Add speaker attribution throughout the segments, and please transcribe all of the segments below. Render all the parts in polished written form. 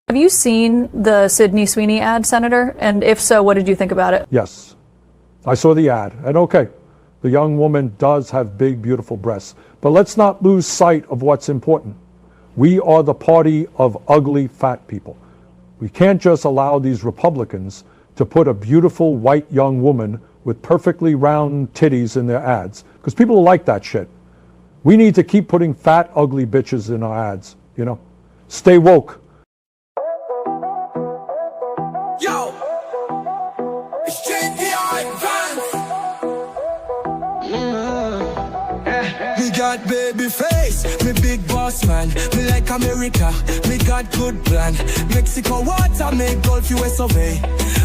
Speaker 1: Have you seen the Sydney Sweeney ad, Senator? And if so, what did you think about it?
Speaker 2: Yes, I saw the ad, and okay, the young woman does have big, beautiful breasts. But let's not lose sight of what's important. We are the party of ugly, fat people. We can't just allow these Republicans to put a beautiful, white young woman with perfectly round titties in their ads, because people like that shit. We need to keep putting fat, ugly bitches in our ads, you know? Stay woke.
Speaker 3: Yo, it's JPI Vance. Me got baby face, me big boss man. Me like America, me got good plan. Mexico water, make Gulf US survey.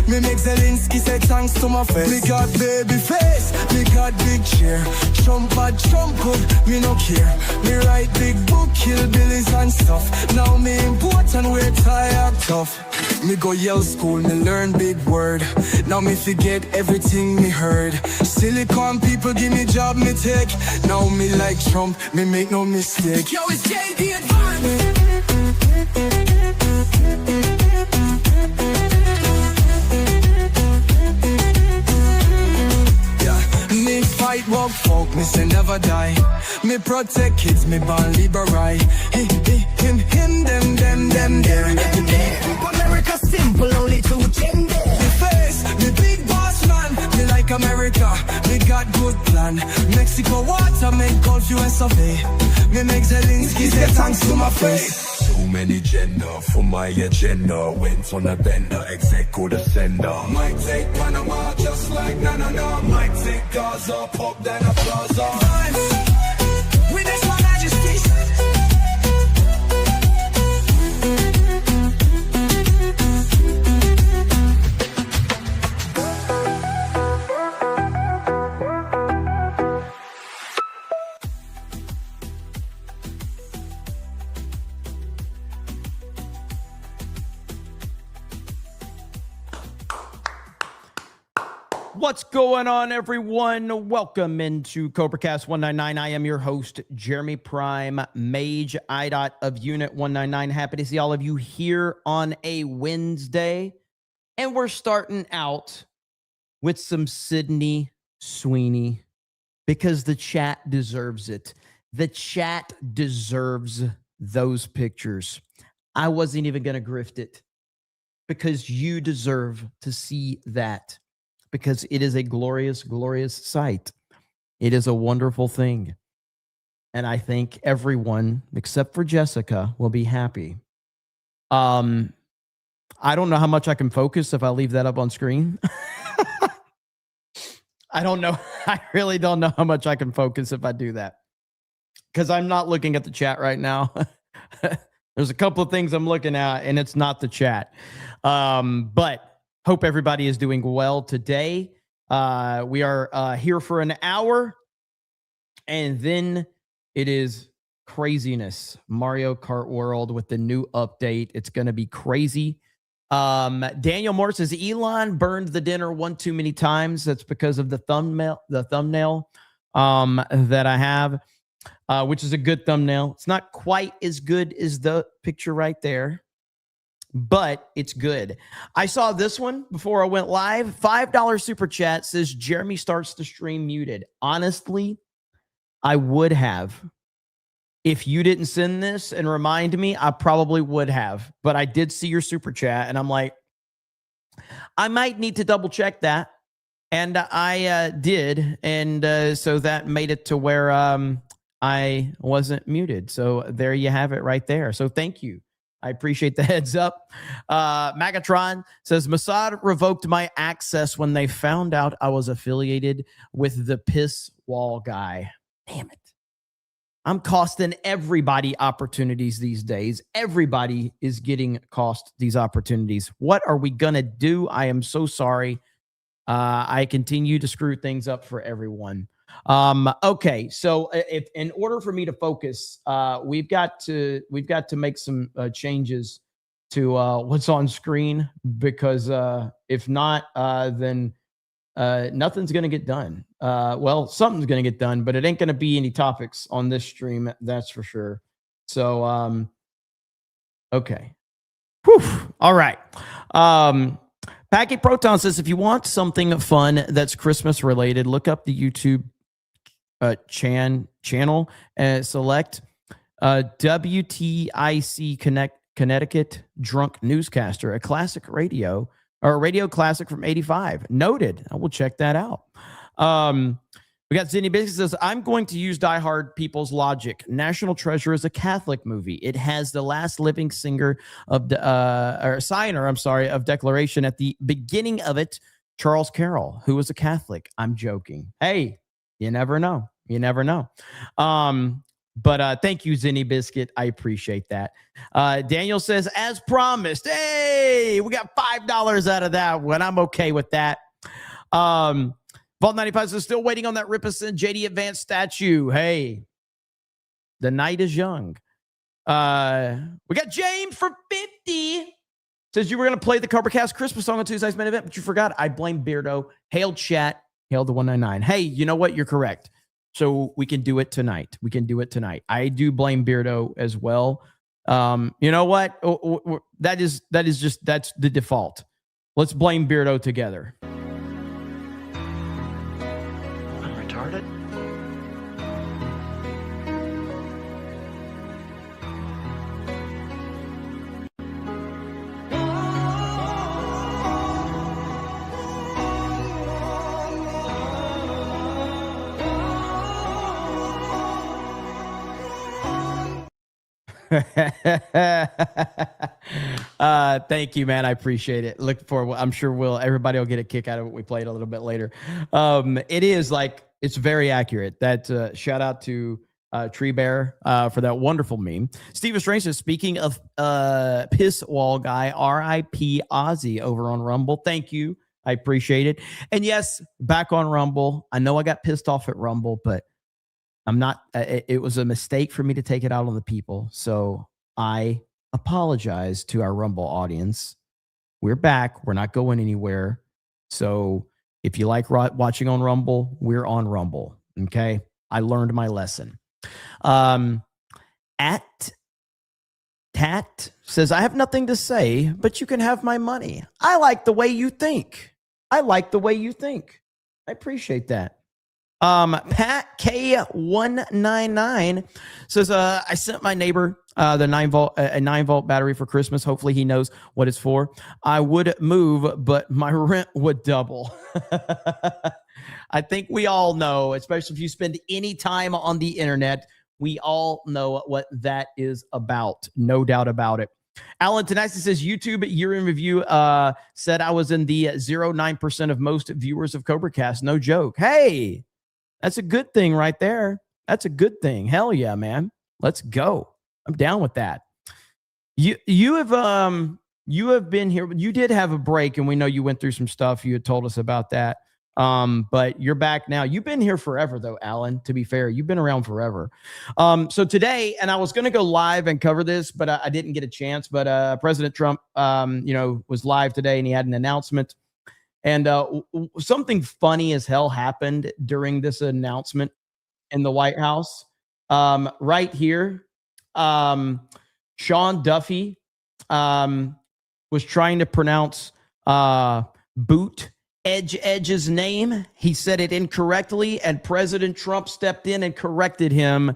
Speaker 3: Me make Zelensky say thanks to my face. Me got baby face, me got big chair. Trump bad, Trump good, me no care. Me write big book, kill billies and stuff. Now me import and wear tie act tough. Me go Yale school, me learn big word. Now me forget everything me heard. Silicon people give me job, me take. Now me like Trump, me make no mistake. Yo, it's JD Advance. Fight walk folk, me say never die. Me protect kids, me born liberal. Him, them, there. America simple, only two gender. Me face, me big boss man. Me like America, me got good plan. Mexico water, make Gulf US of A. Me make Zelensky say thanks to my face. Too many gender for my agenda. Went on a bender, executive sender. Might take Panama just like na. Might take Gaza, pop then a plaza. We next one majesty.
Speaker 4: What's going on, everyone? Welcome into CobraCast 199. I am your host, Jeremy Prime, Mage IDOT of Unit 199. Happy to see all of you here on a Wednesday. And we're starting out with some Sydney Sweeney because the chat deserves it. The chat deserves those pictures. I wasn't even going to grift it because you deserve to see that. Because it is a glorious, glorious sight. It is a wonderful thing. And I think everyone, except for Jessica, will be happy. I don't know how much I can focus if I leave that up on screen. I don't know. I really don't know how much I can focus if I do that. Because I'm not looking at the chat right now. There's a couple of things I'm looking at, and it's not the chat. But hope everybody is doing well today. We are here for an hour, and then it is craziness. Mario Kart World with the new update. It's going to be crazy. Daniel Moore says, Elon burned the dinner one too many times. That's because of the thumbnail that I have, which is a good thumbnail. It's not quite as good as the picture right there, but it's good. I saw this one before I went live. $5 super chat says Jeremy starts the stream muted. Honestly, I would have. If you didn't send this and remind me, I probably would have. But I did see your super chat, and I'm like, I might need to double check that. And I did. And so that made it to where I wasn't muted. So there you have it right there. So thank you. I appreciate the heads up. Magatron says, Mossad revoked my access when they found out I was affiliated with the piss wall guy. Damn it. I'm costing everybody opportunities these days. Everybody is getting cost these opportunities. What are we going to do? I am so sorry. I continue to screw things up for everyone. Okay, so if in order for me to focus, we've got to make some changes to what's on screen, because if not, then nothing's going to get done. Well, something's going to get done, but it ain't going to be any topics on this stream, that's for sure. So, okay. Whew. All right. Packet Proton says, if you want something fun that's Christmas related, look up the YouTube channel and select WTIC Connecticut Drunk Newscaster, a classic radio or a radio classic from 85. Noted. I will check that out. We got Zinni Biscuit says, I'm going to use Die Hard people's logic. National Treasure is a Catholic movie. It has the last living singer of signer of Declaration at the beginning of it, Charles Carroll, who was a Catholic. I'm joking. Hey, you never know. You never know. But thank you, Zinni Biscuit. I appreciate that. Daniel says, as promised, hey, we got $5 out of that one. I'm okay with that. Vault 95 is still waiting on that Rippison JD Advanced statue. Hey, the night is young. We got James for 50. Says you were going to play the CobraCast Christmas song on Tuesday's main event, but you forgot. I blame Beardo. Hail chat. Hail the 199. Hey, you know what? You're correct. So we can do it tonight. I do blame Beardo as well. You know what? That's the default. Let's blame Beardo together. Retarded. Thank you, man. I appreciate it. Look for, I'm sure everybody will get a kick out of what we played a little bit later. It is like, it's very accurate. That shout out to Tree Bear for that wonderful meme. Steven Strange says, speaking of piss wall guy, R.I.P. Ozzy over on Rumble. Thank you. I appreciate it. And yes, back on Rumble. I know I got pissed off at Rumble, but I'm not, it was a mistake for me to take it out on the people. So I apologize to our Rumble audience. We're back. We're not going anywhere. So if you like watching on Rumble, we're on Rumble. Okay. I learned my lesson. At Tat says, I have nothing to say, but you can have my money. I like the way you think. I appreciate that. Pat K199 says, I sent my neighbor the 9-volt battery for Christmas. Hopefully he knows what it's for. I would move, but my rent would double. I think we all know, especially if you spend any time on the internet, we all know what that is about. No doubt about it. Alan Tenacity says, YouTube year in review said I was in the 0.9% of most viewers of CobraCast. No joke. Hey, that's a good thing right there. That's a good thing. Hell yeah, man. Let's go. I'm down with that. You have been here. You did have a break, and we know you went through some stuff. You had told us about that. But you're back now. You've been here forever, though, Alan. To be fair, you've been around forever. So today, and I was going to go live and cover this, but I didn't get a chance. But President Trump, was live today, and he had an announcement. And something funny as hell happened during this announcement in the White House. Right here, Sean Duffy was trying to pronounce Edge's name. He said it incorrectly, and President Trump stepped in and corrected him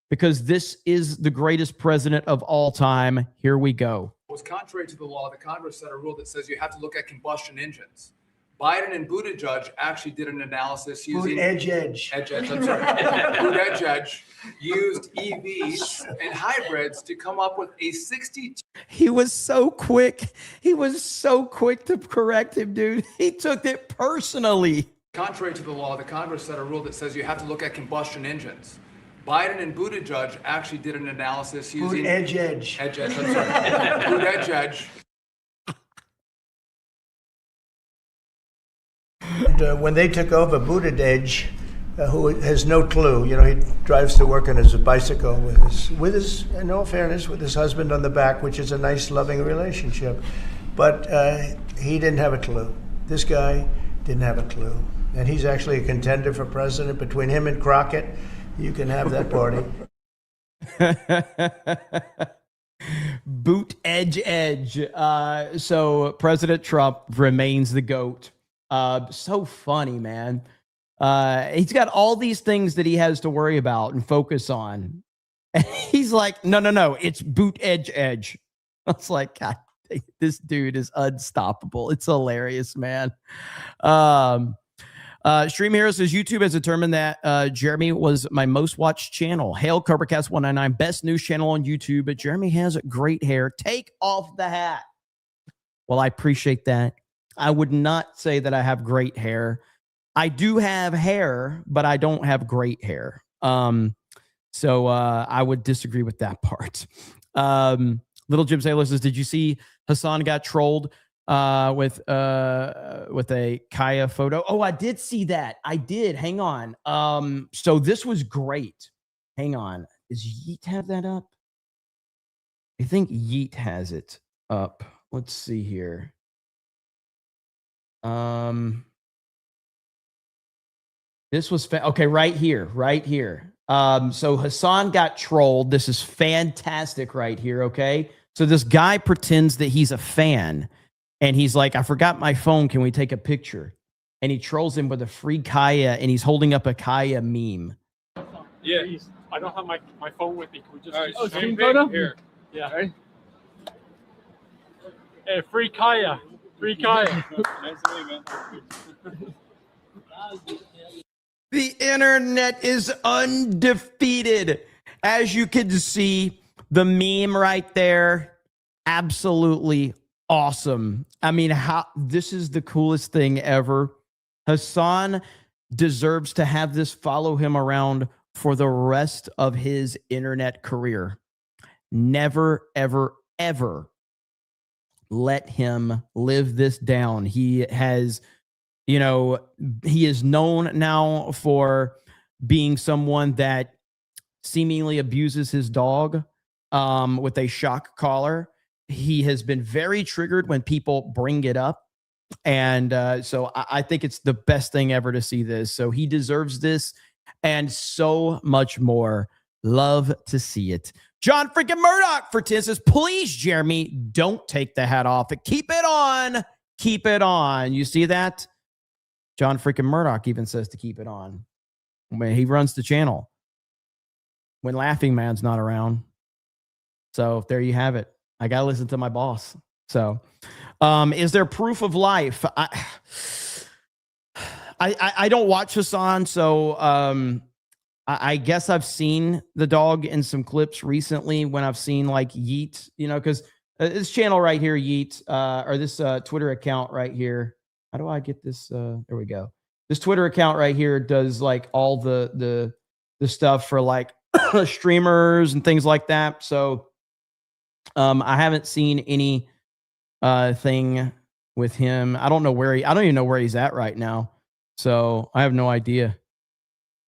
Speaker 4: because this is the greatest president of all time. Here we go.
Speaker 5: It was contrary to the law. The Congress set a rule that says you have to look at combustion engines. Biden and Buttigieg actually did an analysis using Edge, I'm sorry. Buttigieg used EVs and hybrids to come up with a 62.
Speaker 4: He was so quick. He was so quick to correct him, dude. He took it personally.
Speaker 5: Contrary to the law, the Congress set a rule that says you have to look at combustion engines. Biden and Buttigieg actually did an analysis using Edge, I'm sorry. Buttigieg.
Speaker 6: And when they took over, Buttigieg, who has no clue, he drives to work on his bicycle with his, in all fairness, with his husband on the back, which is a nice, loving relationship. But he didn't have a clue. This guy didn't have a clue. And he's actually a contender for president. Between him and Crockett, you can have that party.
Speaker 4: Boot edge. So President Trump remains the GOAT. So funny, man. He's got all these things that he has to worry about and focus on. And he's like, no, it's boot edge. I was like, God, this dude is unstoppable. It's hilarious, man. Stream Hero says YouTube has determined that Jeremy was my most watched channel. Hail CobraCast 199, best news channel on YouTube. But Jeremy has great hair. Take off the hat. Well, I appreciate that. I would not say that I have great hair. I do have hair, but I don't have great hair. So I would disagree with that part. Little Jim Sailor says, did you see Hassan got trolled with a Kaya photo? Oh, I did see that. I did. Hang on. So this was great. Hang on. Does Yeet have that up? I think Yeet has it up. Let's see here. This was okay. Right here. So Hassan got trolled. This is fantastic right here. Okay. So this guy pretends that he's a fan and he's like, I forgot my phone. Can we take a picture? And he trolls him with a free Kaya and he's holding up a Kaya meme.
Speaker 7: Yeah. I don't have my phone with me. Can we just
Speaker 8: screen photo?
Speaker 7: Here. Yeah.
Speaker 8: Right.
Speaker 7: Hey, free Kaya. Free Kaya.
Speaker 8: Nice to meet you, man.
Speaker 4: The internet is undefeated. As you can see, the meme right there, absolutely awesome. I mean, this is the coolest thing ever. Hassan deserves to have this follow him around for the rest of his internet career. Never, ever, ever let him live this down. He has... he is known now for being someone that seemingly abuses his dog with a shock collar. He has been very triggered when people bring it up. And so I think it's the best thing ever to see this. So he deserves this and so much more. Love to see it. John freaking Murdoch for 10 says, please, Jeremy, don't take the hat off. Keep it on. Keep it on. You see that? John freaking Murdoch even says to keep it on when he runs the channel, when Laughing Man's not around. So there you have it. I got to listen to my boss. So is there proof of life? I don't watch Hassan. So I guess I've seen the dog in some clips recently when I've seen like Yeet, because this channel right here, Yeet, or this Twitter account right here. How do I get this? There we go. This Twitter account right here does like all the stuff for like streamers and things like that. So I haven't seen any thing with him. I don't even know where he's at right now. So I have no idea.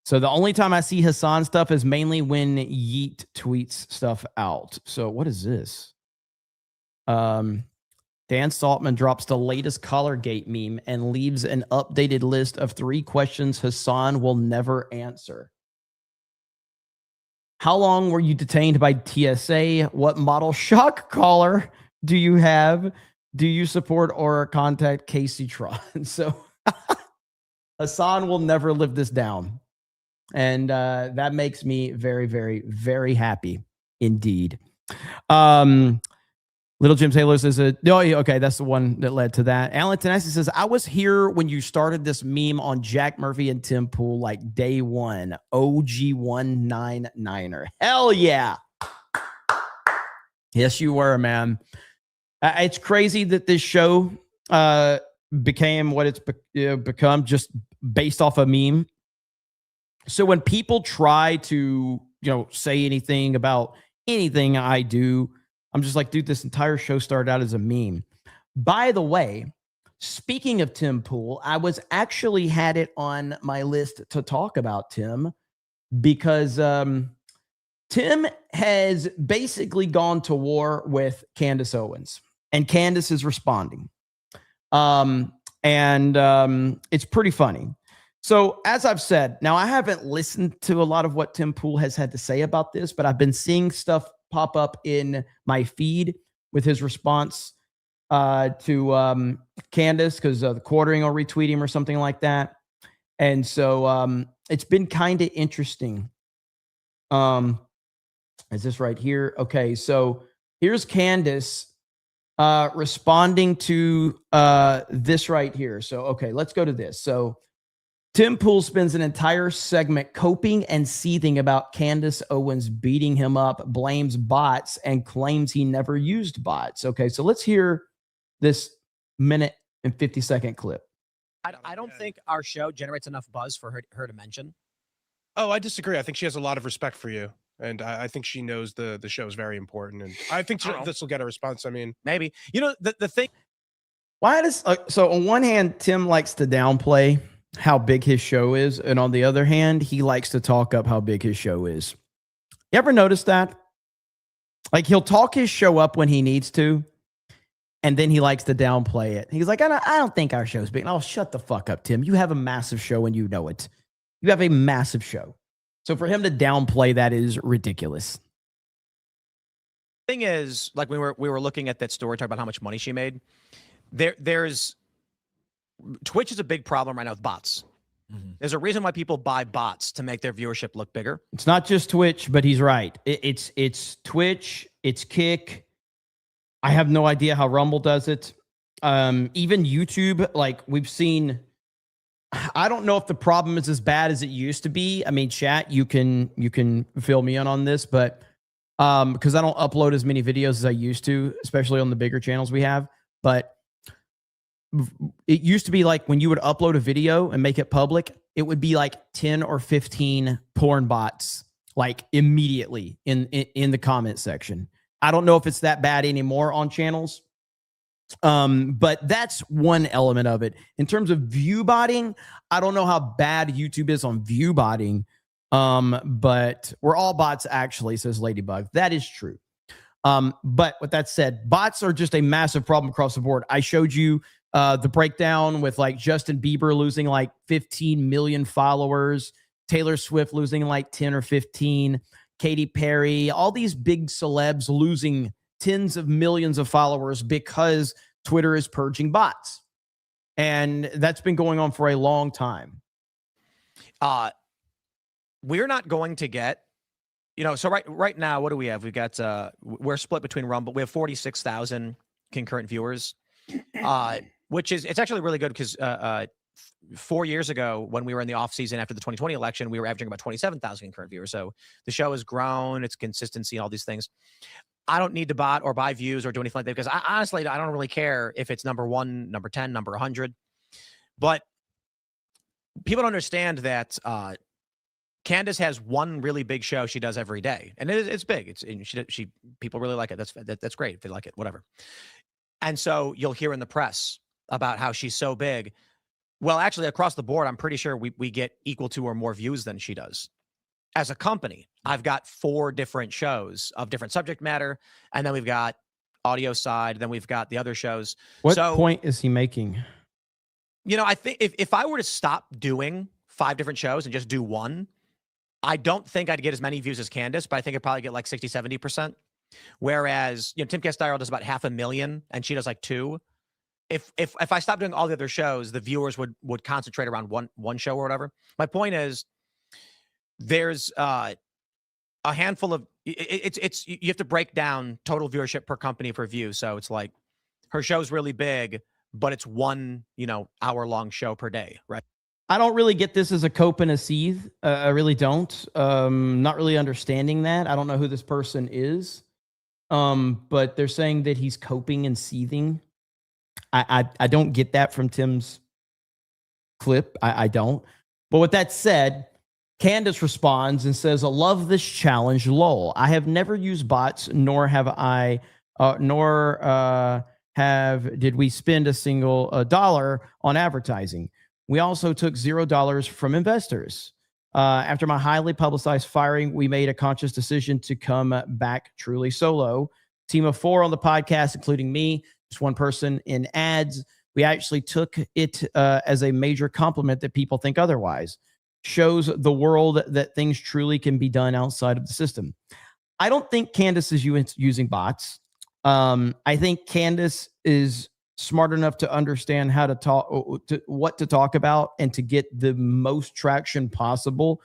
Speaker 4: So the only time I see Hassan stuff is mainly when Yeet tweets stuff out. So what is this? Dan Saltman drops the latest Collargate meme and leaves an updated list of 3 questions Hassan will never answer. How long were you detained by TSA? What model shock collar do you have? Do you support or contact Casey Tron? So Hassan will never live this down. And that makes me very, very, very happy indeed. Little Jim Taylor says, okay, that's the one that led to that. Alan Tenassi says, I was here when you started this meme on Jack Murphy and Tim Pool, like day one. OG 199er. Hell yeah. Yes, you were, man. It's crazy that this show became what it's become just based off a meme. So when people try to, say anything about anything I do, I'm just like, dude, this entire show started out as a meme. By the way, speaking of Tim Pool, I was actually had it on my list to talk about Tim because Tim has basically gone to war with Candace Owens, and Candace is responding. It's pretty funny. So as I've said, now I haven't listened to a lot of what Tim Pool has had to say about this, but I've been seeing stuff pop up in my feed with his response to Candace, because the quartering will retweet him or something like that. And so it's been kind of interesting. Is this right here? Okay, so here's Candace responding to this right here. So, okay, let's go to this. So Tim Pool spends an entire segment coping and seething about Candace Owens beating him up, blames bots, and claims he never used bots. Okay, so let's hear this minute and 50-second clip.
Speaker 9: I don't think our show generates enough buzz for her to mention.
Speaker 10: Oh, I disagree. I think she has a lot of respect for you. And I think she knows the show is very important. And I think this will get a response. I mean,
Speaker 9: maybe. You know, the thing.
Speaker 4: Why does so on one hand, Tim likes to downplay how big his show is, and on the other hand, he likes to talk up how big his show is. You ever notice that? Like, he'll talk his show up when he needs to, and then he likes to downplay it. He's like, I don't think our show's big. Oh, shut the fuck up, Tim. You have a massive show and you know it. You have a massive show. So for him to downplay that is ridiculous.
Speaker 9: Thing is, like, we were looking at that story, talking about how much money she made. There's Twitch is a big problem right now with bots. Mm-hmm. There's a reason why people buy bots, to make their viewership look bigger.
Speaker 4: It's not just Twitch, but he's right. It's Twitch, it's Kick. I have no idea how Rumble does it. Even YouTube, like, we've seen. I don't know if the problem is as bad as it used to be. I mean, chat, you can fill me in on this, but because I don't upload as many videos as I used to, especially on the bigger channels we have. But it used to be like, when you would upload a video and make it public, it would be like 10 or 15 porn bots, like, immediately in the comment section. I don't know if it's that bad anymore on channels. But that's one element of it. In terms of view botting, I don't know how bad YouTube is on view botting. But we're all bots, actually, says Ladybug. That is true. But with that said, bots are just a massive problem across the board. I showed you the breakdown with, like, Justin Bieber losing like 15 million followers, Taylor Swift losing like 10 or 15, Katy Perry, all these big celebs losing tens of millions of followers because Twitter is purging bots. And that's been going on for a long time.
Speaker 9: We're not going to get, so right now, what do we have? We've got, we're split between Rumble. We have 46,000 concurrent viewers, which is, it's actually really good, because 4 years ago, when we were in the off season after the 2020 election, we were averaging about 27,000 concurrent viewers. So the show has grown, its consistency, all these things. I don't need to bot or buy views or do anything like that, because honestly, I don't really care if it's number 1, number 10, number 100. But people don't understand that Candace has one really big show she does every day, and it's big. She people really like it. That's great if they like it, whatever. And so you'll hear in the press about how she's so big. Well, actually, across the board, I'm pretty sure we get equal to or more views than she does. As a company, I've got 4 different shows of different subject matter, and then we've got audio side, then we've got the other shows.
Speaker 4: What point is he making?
Speaker 9: I think if I were to stop doing 5 different shows and just do one, I don't think I'd get as many views as Candace, but I think I'd probably get like 60, 70%. Whereas, Tim Castello does about 500,000 and she does like 2. If I stopped doing all the other shows, the viewers would concentrate around one show or whatever. My point is, there's a handful of it's you have to break down total viewership per company per view. So it's like her show's really big, but it's one hour-long show per day, right?
Speaker 4: I don't really get this as a cope and a seethe. I really don't. Not really understanding that. I don't know who this person is. But they're saying that he's coping and seething. I don't get that from Tim's clip. I don't. But with that said, Candace responds and says, I love this challenge, lol. I have never used bots, nor did we spend a single dollar on advertising. We also took $0 from investors. After my highly publicized firing, we made a conscious decision to come back truly solo. Team of 4 on the podcast, including me, just one person in ads. We actually took it as a major compliment that people think otherwise. Shows the world that things truly can be done outside of the system. I don't think Candace is using bots. I think Candace is smart enough to understand how to talk, what to talk about, and to get the most traction possible.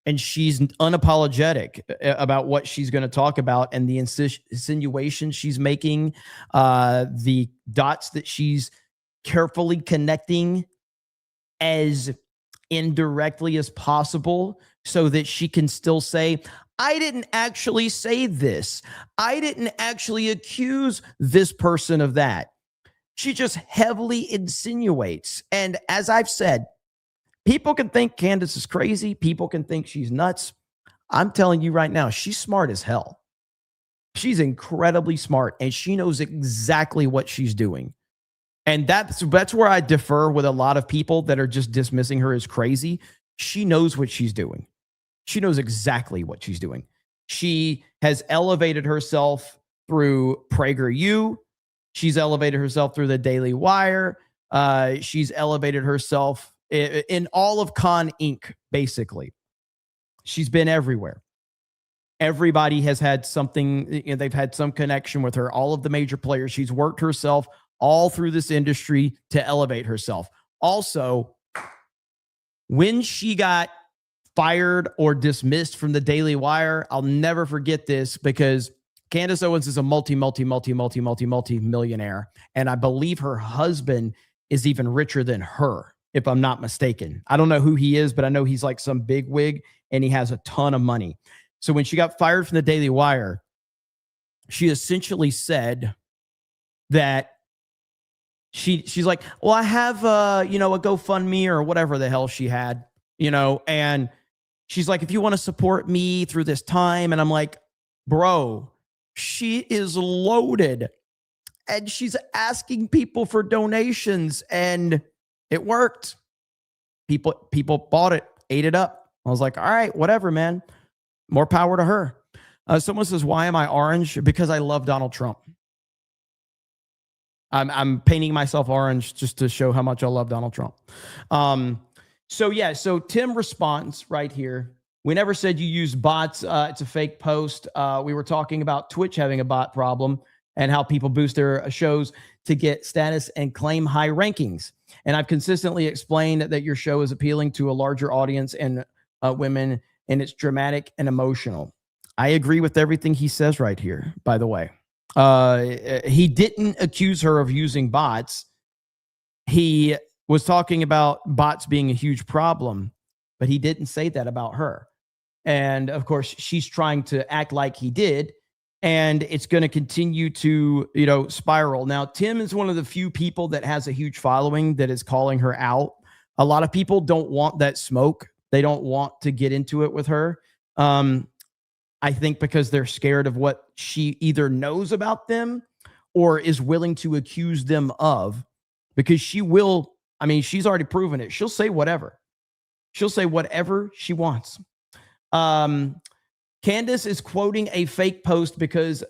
Speaker 4: And she's unapologetic about what she's going to talk about, and the insinuations she's making, the dots that she's carefully connecting as indirectly as possible so that she can still say, I didn't actually say this. I didn't actually accuse this person of that. She just heavily insinuates. And as I've said, people can think Candace is crazy. People can think she's nuts. I'm telling you right now, she's smart as hell. She's incredibly smart, and she knows exactly what she's doing. And that's where I differ with a lot of people that are just dismissing her as crazy. She knows what she's doing. She knows exactly what she's doing. She has elevated herself through PragerU. She's elevated herself through the Daily Wire. She's elevated herself in all of Con Inc., basically. She's been everywhere. Everybody has had something, they've had some connection with her, all of the major players. She's worked herself all through this industry to elevate herself. Also, when she got fired or dismissed from the Daily Wire, I'll never forget this, because Candace Owens is a multi-millionaire. And I believe her husband is even richer than her, if I'm not mistaken. I don't know who he is, but I know he's like some big wig and he has a ton of money. So when she got fired from the Daily Wire, she essentially said that she's like, well, I have a GoFundMe or whatever the hell she had, and she's like, if you want to support me through this time. And I'm like, bro, she is loaded and she's asking people for donations, and it worked. People bought it, ate it up. I was like, all right, whatever, man. More power to her. Someone says, why am I orange? Because I love Donald Trump. I'm painting myself orange just to show how much I love Donald Trump. So Tim responds right here. We never said you use bots. It's a fake post. We were talking about Twitch having a bot problem and how people boost their shows to get status and claim high rankings. And I've consistently explained that your show is appealing to a larger audience and women, and it's dramatic and emotional. I agree with everything he says right here, by the way. He didn't accuse her of using bots. He was talking about bots being a huge problem, but he didn't say that about her. And of course, she's trying to act like he did, and it's going to continue to, spiral. Now, Tim is one of the few people that has a huge following that is calling her out. A lot of people don't want that smoke. They don't want to get into it with her. I think because they're scared of what she either knows about them or is willing to accuse them of, because she's already proven it. She'll say whatever. She'll say whatever she wants. Candace is quoting a fake post because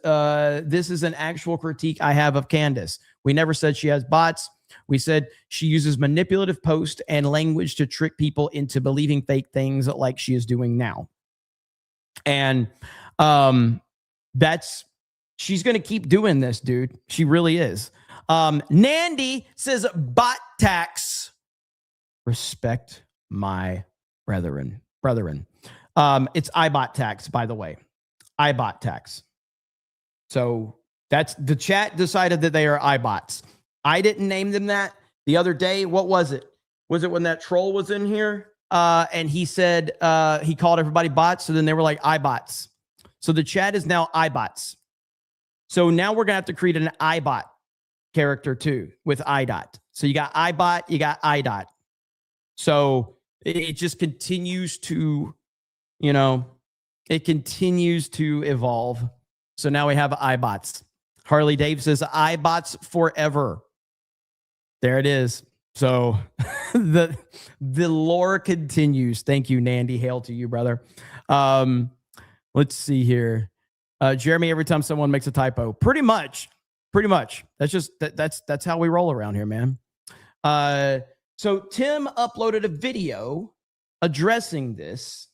Speaker 4: this is an actual critique I have of Candace. We never said she has bots. We said she uses manipulative posts and language to trick people into believing fake things like she is doing now. And she's going to keep doing this, dude. She really is. Nandy says bot tax. Respect my brethren. It's iBot tax, by the way. iBot tax. So that's the chat decided that they are iBots. I didn't name them that. The other day, what was it? Was it when that troll was in here? And he said he called everybody bots. So then they were like iBots. So the chat is now iBots. So now we're going to have to create an iBot character too with iDot. So you got iBot, you got iDot. So it just continues to, it continues to evolve. So now we have iBots. Harley Dave says iBots forever. There it is. So the lore continues. Thank you, Nandy. Hail to you, brother. Let's see here. Jeremy, every time someone makes a typo, pretty much. That's just that's how we roll around here, man. So Tim uploaded a video addressing this.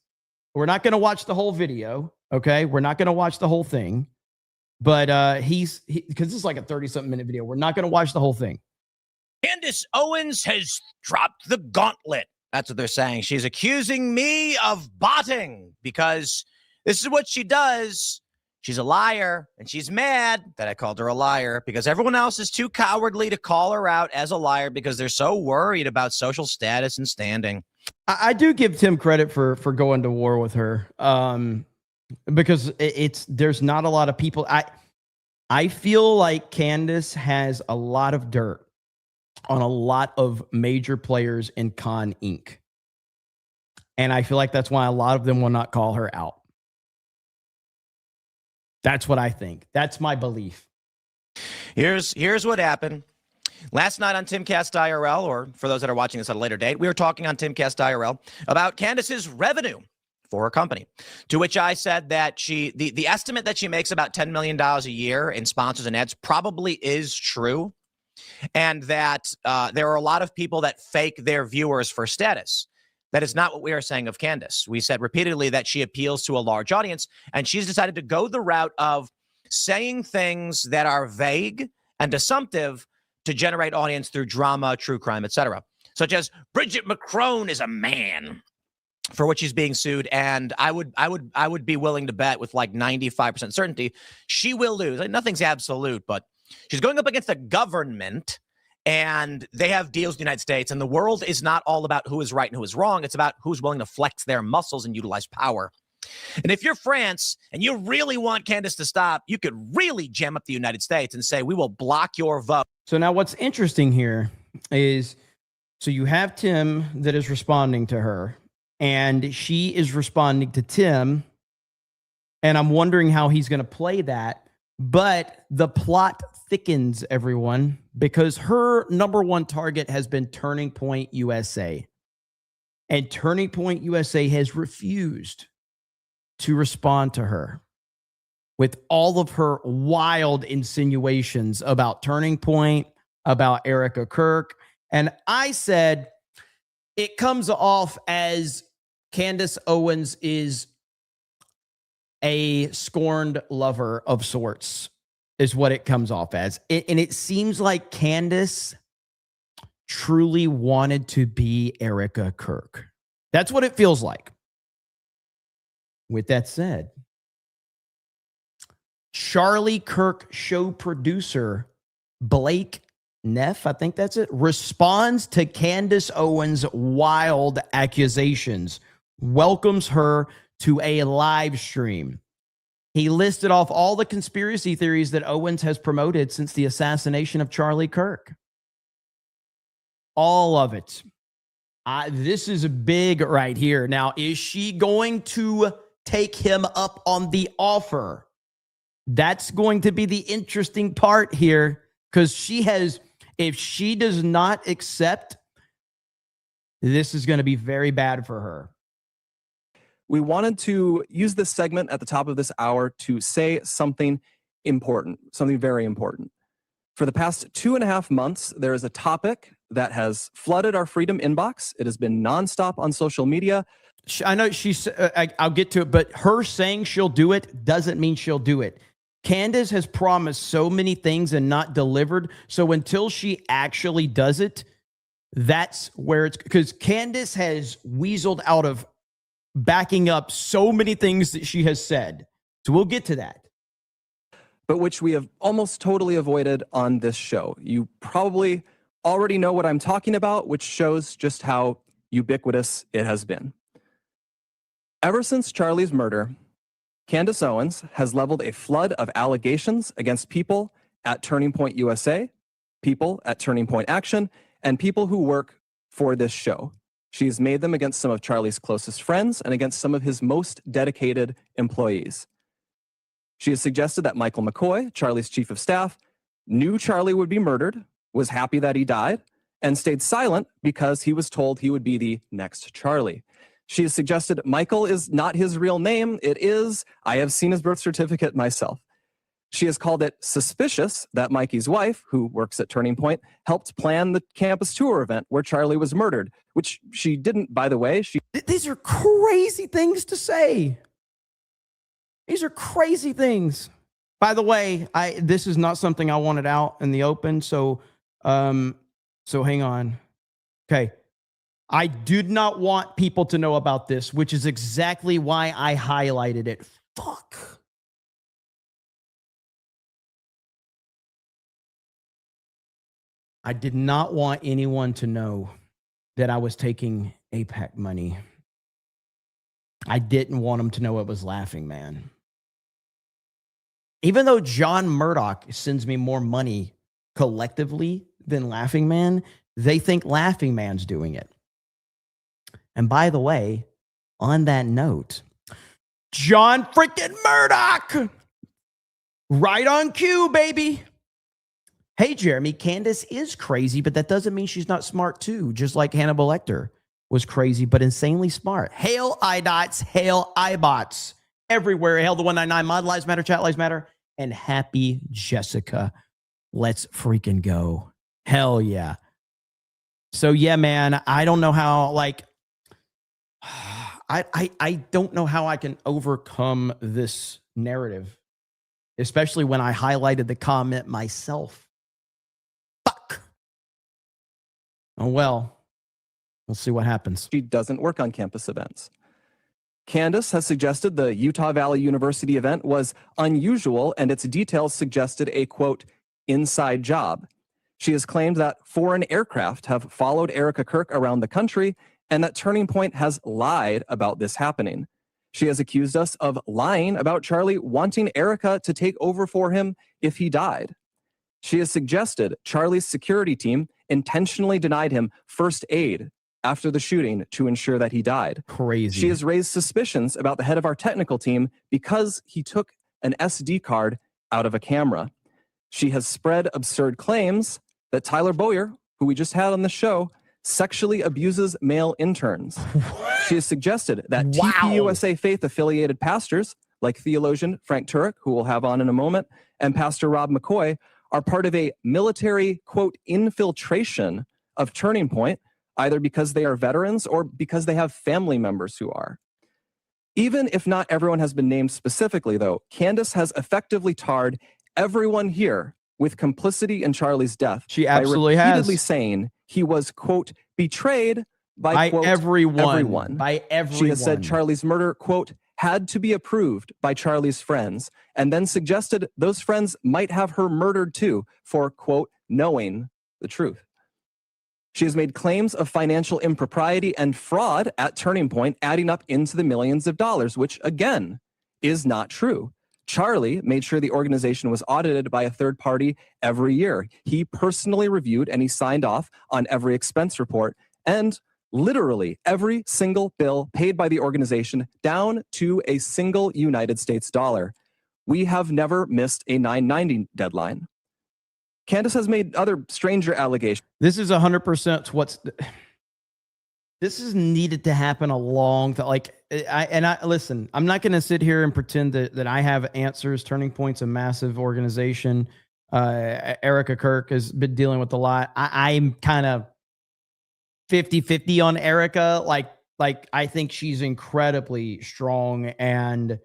Speaker 4: We're not going to watch the whole video. Okay, we're not going to watch the whole thing, but because this is like a 30-something minute video. We're not going to watch the whole thing.
Speaker 9: Candace Owens has dropped the gauntlet. That's what they're saying. She's accusing me of botting because this is what she does. She's a liar, and she's mad that I called her a liar because everyone else is too cowardly to call her out as a liar because they're so worried about social status and standing.
Speaker 4: I do give Tim credit for going to war with her, because there's not a lot of people. I feel like Candace has a lot of dirt on a lot of major players in Con Inc. And I feel like that's why a lot of them will not call her out. That's what I think. That's my belief.
Speaker 9: Here's what happened. Last night on Timcast IRL, or for those that are watching this at a later date, we were talking on Timcast IRL about Candace's revenue for her company, to which I said that the estimate that she makes about $10 million a year in sponsors and ads probably is true, and that there are a lot of people that fake their viewers for status. That is not what we are saying of Candace. We said repeatedly that she appeals to a large audience, and she's decided to go the route of saying things that are vague and assumptive to generate audience through drama, true crime, etc. Such as Bridget McCrone is a man, for which she's being sued, and I would be willing to bet with like 95% certainty she will lose. Like, nothing's absolute, but she's going up against the government, and they have deals with the United States, and the world is not all about who is right and who is wrong. It's about who's willing to flex their muscles and utilize power. And if you're France and you really want Candace to stop, you could really jam up the United States and say, we will block your vote.
Speaker 4: So now what's interesting here is, so you have Tim that is responding to her, and she is responding to Tim, and I'm wondering how he's going to play that. But the plot thickens, everyone, because her number one target has been Turning Point USA. And Turning Point USA has refused to respond to her with all of her wild insinuations about Turning Point, about Erica Kirk. And I said, it comes off as Candace Owens is a scorned lover of sorts, is what it comes off as. And it seems like Candace truly wanted to be Erica Kirk. That's what it feels like. With that said, Charlie Kirk show producer Blake Neff, I think that's it, responds to Candace Owens' wild accusations, welcomes her to a live stream. He listed off all the conspiracy theories that Owens has promoted since the assassination of Charlie Kirk. All of it. This is big right here. Now, is she going to take him up on the offer? That's going to be the interesting part here, because if she does not accept, this is going to be very bad for her.
Speaker 11: We wanted to use this segment at the top of this hour to say something important, something very important. For the past 2.5 months, there is a topic that has flooded our Freedom inbox. It has been nonstop on social media.
Speaker 4: I know I'll get to it, but her saying she'll do it doesn't mean she'll do it. Candace has promised so many things and not delivered. So until she actually does it, that's where it's, because Candace has weaseled out of backing up so many things that she has said. So we'll get to that.
Speaker 11: But which we have almost totally avoided on this show. You probably already know what I'm talking about, which shows just how ubiquitous it has been. Ever since Charlie's murder, Candace Owens has leveled a flood of allegations against people at Turning Point USA, people at Turning Point Action, and people who work for this show. She's made them against some of Charlie's closest friends and against some of his most dedicated employees. She has suggested that Michael McCoy, Charlie's chief of staff, knew Charlie would be murdered, was happy that he died, and stayed silent because he was told he would be the next Charlie. She has suggested Michael is not his real name. It is. I have seen his birth certificate myself. She has called it suspicious that Mikey's wife, who works at Turning Point, helped plan the campus tour event where Charlie was murdered, which she didn't, by the way.
Speaker 4: These are crazy things to say. These are crazy things. By the way, this is not something I wanted out in the open, so hang on. Okay. I did not want people to know about this, which is exactly why I highlighted it. Fuck. I did not want anyone to know that I was taking APAC money. I didn't want them to know it was Laughing Man. Even though John Murdoch sends me more money collectively than Laughing Man, they think Laughing Man's doing it. And by the way, on that note, John freaking Murdoch, right on cue, baby. Hey, Jeremy, Candace is crazy, but that doesn't mean she's not smart too, just like Hannibal Lecter was crazy, but insanely smart. Hail iDots, hail iBots. Everywhere, hail the 199, mod lives matter, chat lives matter, and happy Jessica. Let's freaking go. Hell yeah. So yeah, man, I don't know how, like, I don't know how I can overcome this narrative, especially when I highlighted the comment myself. Fuck. Oh, well, we'll see what happens.
Speaker 11: She doesn't work on campus events. Candace has suggested the Utah Valley University event was unusual and its details suggested a, quote, inside job. She has claimed that foreign aircraft have followed Erica Kirk around the country and that Turning Point has lied about this happening. She has accused us of lying about Charlie wanting Erica to take over for him if he died. She has suggested Charlie's security team intentionally denied him first aid after the shooting to ensure that he died.
Speaker 4: Crazy.
Speaker 11: She has raised suspicions about the head of our technical team because he took an SD card out of a camera. She has spread absurd claims that Tyler Boyer, who we just had on the show, sexually abuses male interns. She has suggested that TPUSA faith-affiliated pastors, like theologian Frank Turek, who we'll have on in a moment, and Pastor Rob McCoy, are part of a military, quote, infiltration of Turning Point, either because they are veterans or because they have family members who are. Even if not everyone has been named specifically, though, Candace has effectively tarred everyone here with complicity in Charlie's death.
Speaker 4: She absolutely
Speaker 11: by
Speaker 4: has.
Speaker 11: repeatedly saying he was, quote, betrayed by quote,
Speaker 4: everyone. By everyone.
Speaker 11: She has said Charlie's murder, quote, had to be approved by Charlie's friends, and then suggested those friends might have her murdered too for, quote, knowing the truth. She has made claims of financial impropriety and fraud at Turning Point, adding up into the millions of dollars, which, again, is not true. Charlie made sure the organization was audited by a third party every year. He personally reviewed and he signed off on every expense report, and literally every single bill paid by the organization down to a single United States dollar. We have never missed a 990 deadline. Candace has made other stranger allegations.
Speaker 4: This is 100% this is needed to happen a long time. Like, listen, I'm not going to sit here and pretend that I have answers. Turning Point's a massive organization. Erica Kirk has been dealing with a lot. I'm kind of 50-50 on Erica. Like I think she's incredibly strong, and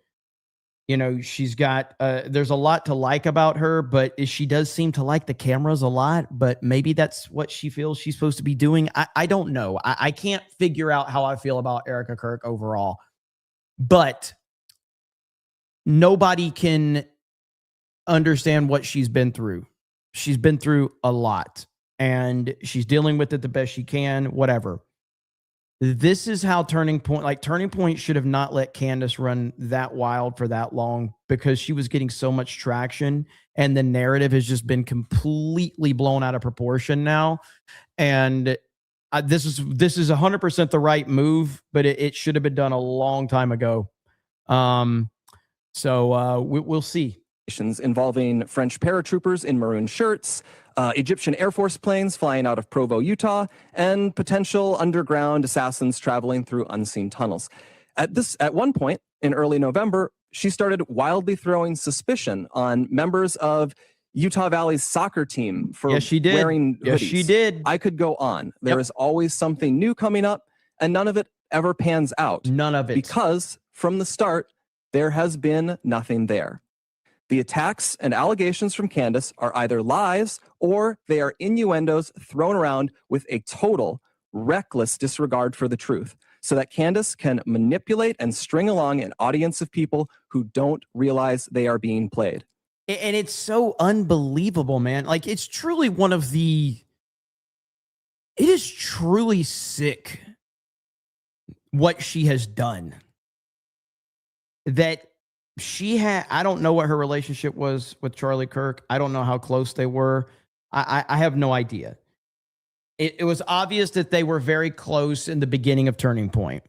Speaker 4: you know, she's got there's a lot to like about her, but she does seem to like the cameras a lot, but maybe that's what she feels she's supposed to be doing. I don't know. I can't figure out how I feel about Erica Kirk overall, but nobody can understand what she's been through. She's been through a lot, and she's dealing with it the best she can, whatever. This is how Turning Point should have not let Candace run that wild for that long, because she was getting so much traction and the narrative has just been completely blown out of proportion now. And this is 100% the right move, but it should have been done a long time ago. We'll see.
Speaker 11: Involving French paratroopers in maroon shirts, Egyptian Air Force planes flying out of Provo, Utah, and potential underground assassins traveling through unseen tunnels. At one point in early November, she started wildly throwing suspicion on members of Utah Valley's soccer team for wearing hoodies.
Speaker 4: Yes, she did.
Speaker 11: I could go on. There is always something new coming up, and none of it ever pans out.
Speaker 4: None of it.
Speaker 11: Because from the start, There has been nothing there. The attacks and allegations from Candace are either lies or they are innuendos thrown around with a total reckless disregard for the truth, so that Candace can manipulate and string along an audience of people who don't realize they are being played.
Speaker 4: And it's so unbelievable, man. Like, it's truly one of the, it is truly sick what she has done. That she had, I don't know what her relationship was with Charlie Kirk. I don't know how close they were. I have no idea. It was obvious that they were very close in the beginning of Turning Point.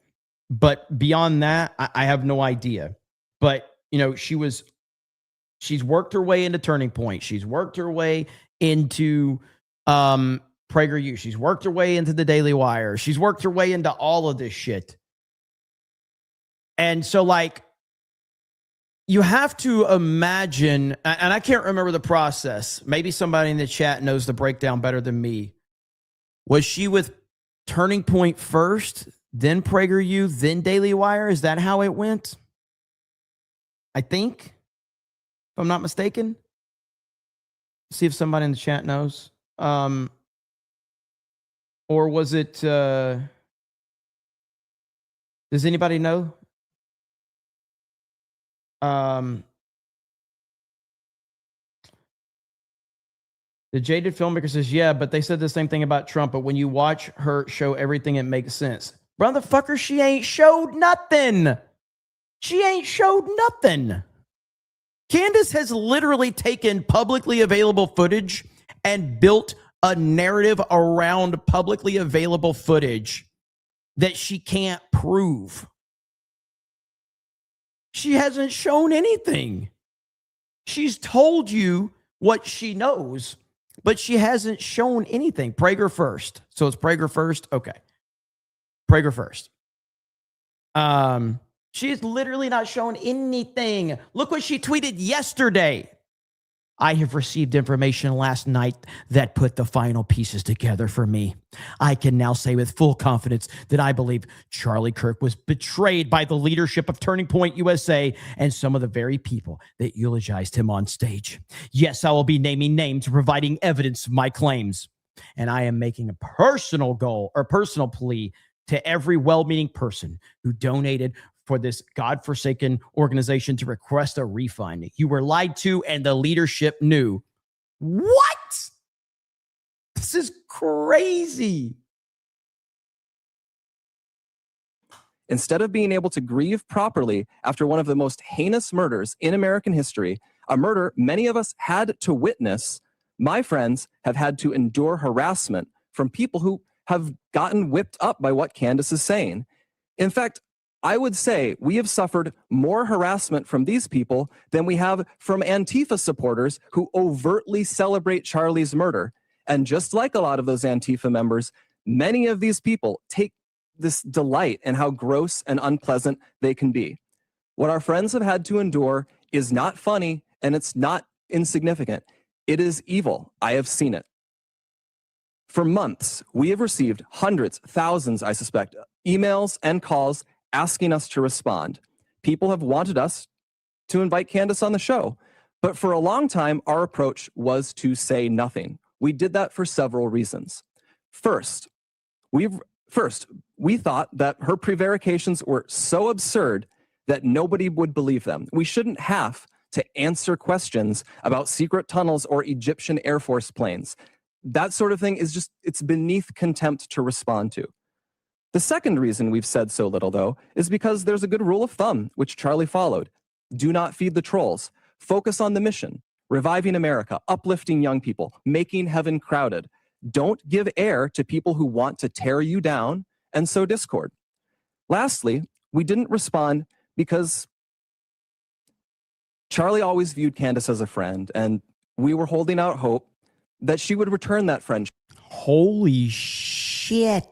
Speaker 4: But beyond that, I have no idea. But, you know, she's worked her way into Turning Point. She's worked her way into PragerU. She's worked her way into the Daily Wire. She's worked her way into all of this shit. And so, like, you have to imagine, and I can't remember the process. Maybe somebody in the chat knows the breakdown better than me. Was she with Turning Point first, then PragerU, then Daily Wire? Is that how it went? I think, if I'm not mistaken. See if somebody in the chat knows. Or was it, does anybody know? The jaded filmmaker says, yeah, but they said the same thing about Trump. But when you watch her show everything, it makes sense. Brotherfucker, she ain't showed nothing. She ain't showed nothing. Candace has literally taken publicly available footage and built a narrative around publicly available footage that she can't prove. She hasn't shown anything. She's told you what she knows, but she hasn't shown anything. Prager first. So it's Prager first. Okay. Prager first. She has literally not shown anything. Look what she tweeted yesterday. I have received information last night that put the final pieces together for me. I can now say with full confidence that I believe Charlie Kirk was betrayed by the leadership of Turning Point USA and some of the very people that eulogized him on stage. Yes, I will be naming names, providing evidence of my claims. And I am making a personal goal or personal plea to every well-meaning person who donated for this godforsaken organization to request a refund. You were lied to and the leadership knew. What? This is crazy.
Speaker 11: Instead of being able to grieve properly after one of the most heinous murders in American history, a murder many of us had to witness, my friends have had to endure harassment from people who have gotten whipped up by what Candace is saying. In fact, I would say we have suffered more harassment from these people than we have from Antifa supporters who overtly celebrate Charlie's murder. And just like a lot of those Antifa members, many of these people take this delight in how gross and unpleasant they can be. What our friends have had to endure is not funny, and it's not insignificant. It is evil. I have seen it. For months, we have received hundreds, thousands, I suspect, emails and calls asking us to respond. People have wanted us to invite Candace on the show. But for a long time, our approach was to say nothing. We did that for several reasons. First, we thought that her prevarications were so absurd that nobody would believe them. We shouldn't have to answer questions about secret tunnels or Egyptian Air Force planes. That sort of thing is just, it's beneath contempt to respond to. The second reason we've said so little, though, is because there's a good rule of thumb, which Charlie followed. Do not feed the trolls. Focus on the mission, reviving America, uplifting young people, making heaven crowded. Don't give air to people who want to tear you down and sow discord. Lastly, we didn't respond because Charlie always viewed Candace as a friend, and we were holding out hope that she would return that friendship.
Speaker 4: Holy shit.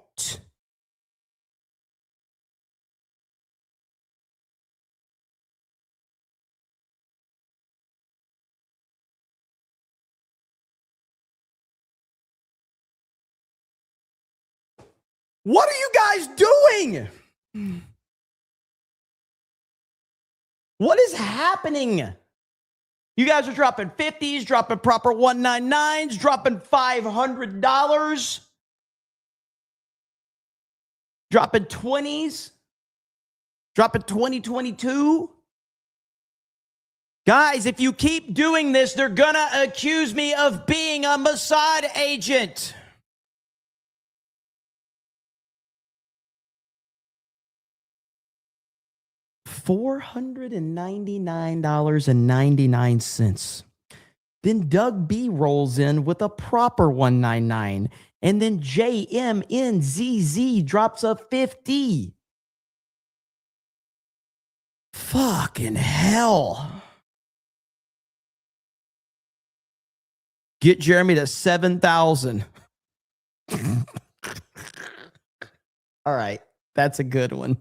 Speaker 4: What are you guys doing? What is happening? You guys are dropping 50s, dropping proper 199s, dropping $500, dropping 20s, dropping 2022. Guys, if you keep doing this, they're gonna accuse me of being a Mossad agent. $499.99. Then Doug B rolls in with a proper 199. And then JMNZZ drops a 50. Fucking hell. Get Jeremy to 7,000. All right. That's a good one.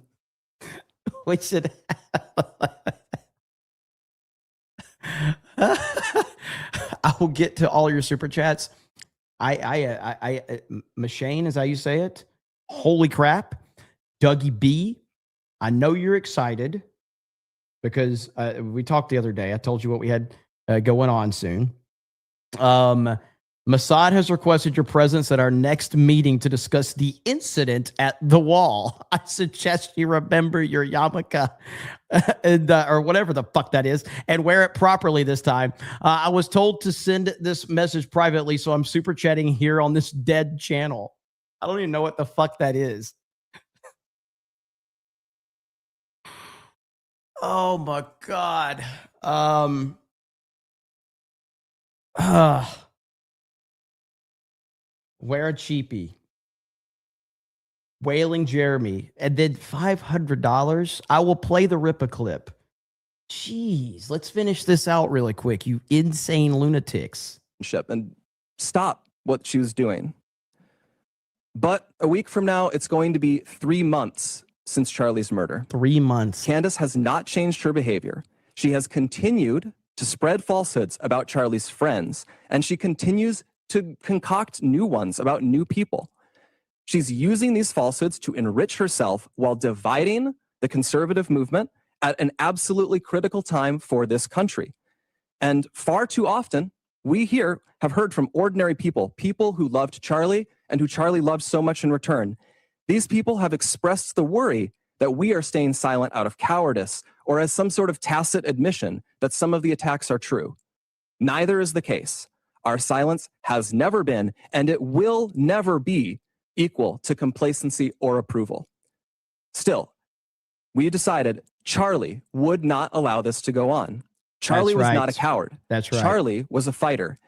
Speaker 4: We should I will get to all your super chats. Machine, is how you say it. Holy crap. Dougie B, I know you're excited because we talked the other day. I told you what we had going on soon. Mossad has requested your presence at our next meeting to discuss the incident at the wall. I suggest you remember your yarmulke and, or whatever the fuck that is and wear it properly this time. I was told to send this message privately, so I'm super chatting here on this dead channel. I don't even know what the fuck that is. Oh my God. Wear a cheapie. Wailing Jeremy. And then $500. I will play the Rippa clip. Jeez, let's finish this out really quick, you insane lunatics.
Speaker 11: And stop what she was doing. But a week from now, it's going to be 3 months since Charlie's murder.
Speaker 4: 3 months.
Speaker 11: Candace has not changed her behavior. She has continued to spread falsehoods about Charlie's friends, and she continues to concoct new ones about new people. She's using these falsehoods to enrich herself while dividing the conservative movement at an absolutely critical time for this country. And far too often, we here have heard from ordinary people, people who loved Charlie and who Charlie loved so much in return. These people have expressed the worry that we are staying silent out of cowardice or as some sort of tacit admission that some of the attacks are true. Neither is the case. Our silence has never been, and it will never be, equal to complacency or approval. Still, we decided Charlie would not allow this to go on. Charlie was not a coward.
Speaker 4: That's right.
Speaker 11: Charlie was a fighter.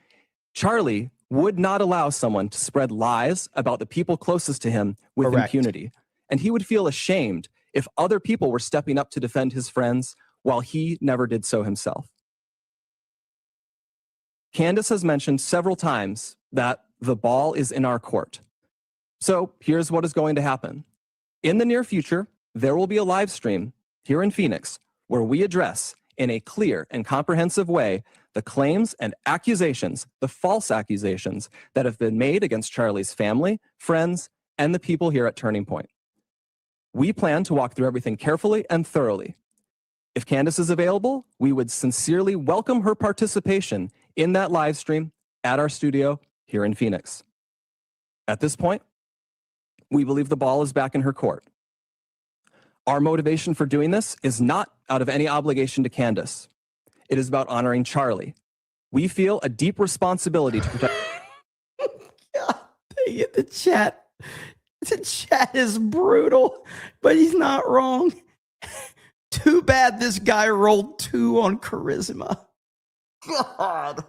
Speaker 11: Charlie would not allow someone to spread lies about the people closest to him with impunity. And he would feel ashamed if other people were stepping up to defend his friends while he never did so himself. Candace has mentioned several times that the ball is in our court. So here's what is going to happen. In the near future, there will be a live stream here in Phoenix where we address in a clear and comprehensive way the claims and accusations, the false accusations that have been made against Charlie's family, friends, and the people here at Turning Point. We plan to walk through everything carefully and thoroughly. If Candace is available, we would sincerely welcome her participation in that live stream at our studio here in Phoenix. At this point, we believe the ball is back in her court. Our motivation for doing this is not out of any obligation to Candace. It is about honoring Charlie. We feel a deep responsibility to protect.
Speaker 4: God dang it, the chat is brutal, but he's not wrong. Too bad this guy rolled 2 on charisma. God,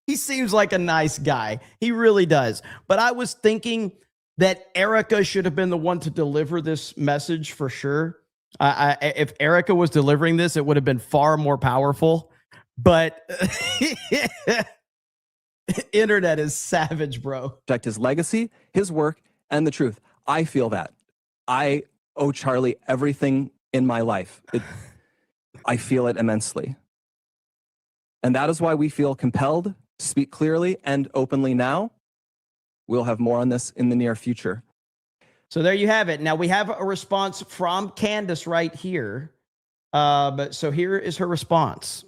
Speaker 4: he seems like a nice guy. He really does. But I was thinking that Erica should have been the one to deliver this message for sure. If Erica was delivering this, it would have been far more powerful. But internet is savage, bro.
Speaker 11: Protect his legacy, his work, and the truth. I feel that. I owe Charlie everything in my life. I feel it immensely. And that is why we feel compelled to speak clearly and openly now. We'll have more on this in the near future.
Speaker 4: So there you have it. Now we have a response from Candace right here. But so here is her response.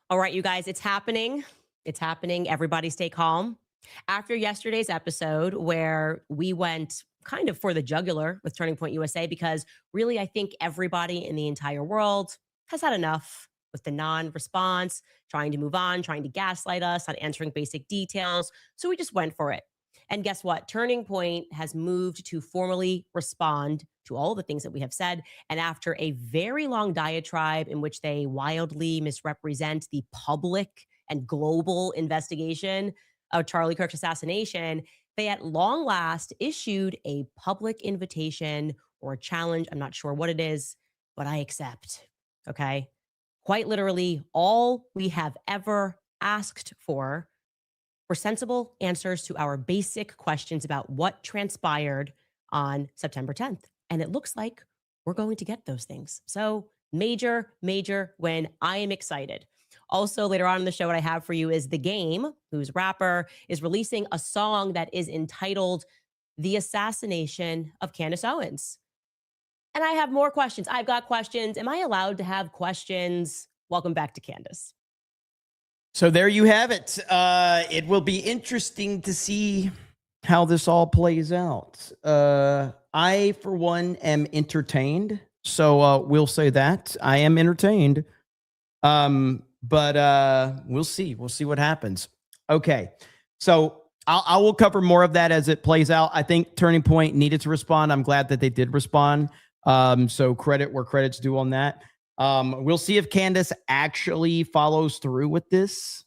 Speaker 12: All right, you guys, it's happening. It's happening. Everybody stay calm. After yesterday's episode where we went kind of for the jugular with Turning Point USA, because really, I think everybody in the entire world has had enough with the non-response, trying to move on, trying to gaslight us on answering basic details. So we just went for it. And guess what? Turning Point has moved to formally respond to all the things that we have said. And after a very long diatribe in which they wildly misrepresent the public and global investigation of Charlie Kirk's assassination, they at long last issued a public invitation or a challenge. I'm not sure what it is, but I accept. Okay. Quite literally, all we have ever asked for were sensible answers to our basic questions about what transpired on September 10th. And it looks like we're going to get those things. So major win. I am excited. Also, later on in the show, what I have for you is The Game, whose rapper is releasing a song that is entitled The Assassination of Candace Owens. And I have more questions. I've got questions. Am I allowed to have questions? Welcome back to Candace.
Speaker 4: So there you have it. It will be interesting to see how this all plays out. I, for one, am entertained. So we'll say that. I am entertained. But we'll see. We'll see what happens. Okay. So I will cover more of that as it plays out. I think Turning Point needed to respond. I'm glad that they did respond. So credit where credit's due on that. We'll see if Candace actually follows through with this.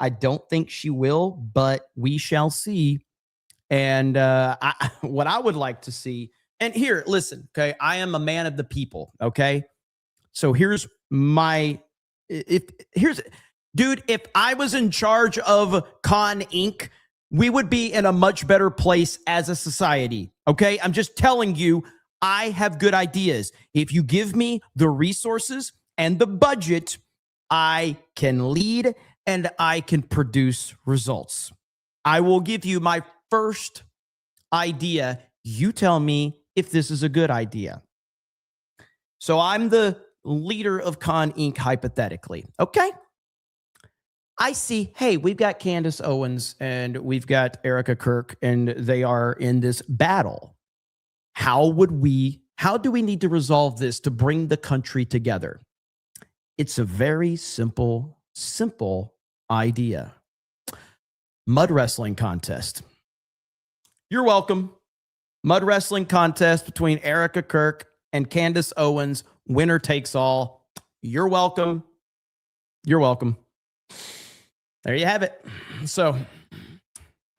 Speaker 4: I don't think she will, but we shall see. And what I would like to see, and here, listen, okay, I am a man of the people, okay? So here's my, dude, if I was in charge of Con Inc., we would be in a much better place as a society, okay? I'm just telling you, I have good ideas. If you give me the resources and the budget, I can lead and I can produce results. I will give you my first idea. You tell me if this is a good idea. So I'm the leader of Con Inc., hypothetically. Okay. I see, hey, we've got Candace Owens and we've got Erica Kirk, and they are in this battle. How do we need to resolve this to bring the country together? It's a very simple idea. Mud wrestling contest. You're welcome. Mud wrestling contest between Erica Kirk and Candace Owens. Winner takes all. You're welcome. You're welcome. There you have it. So,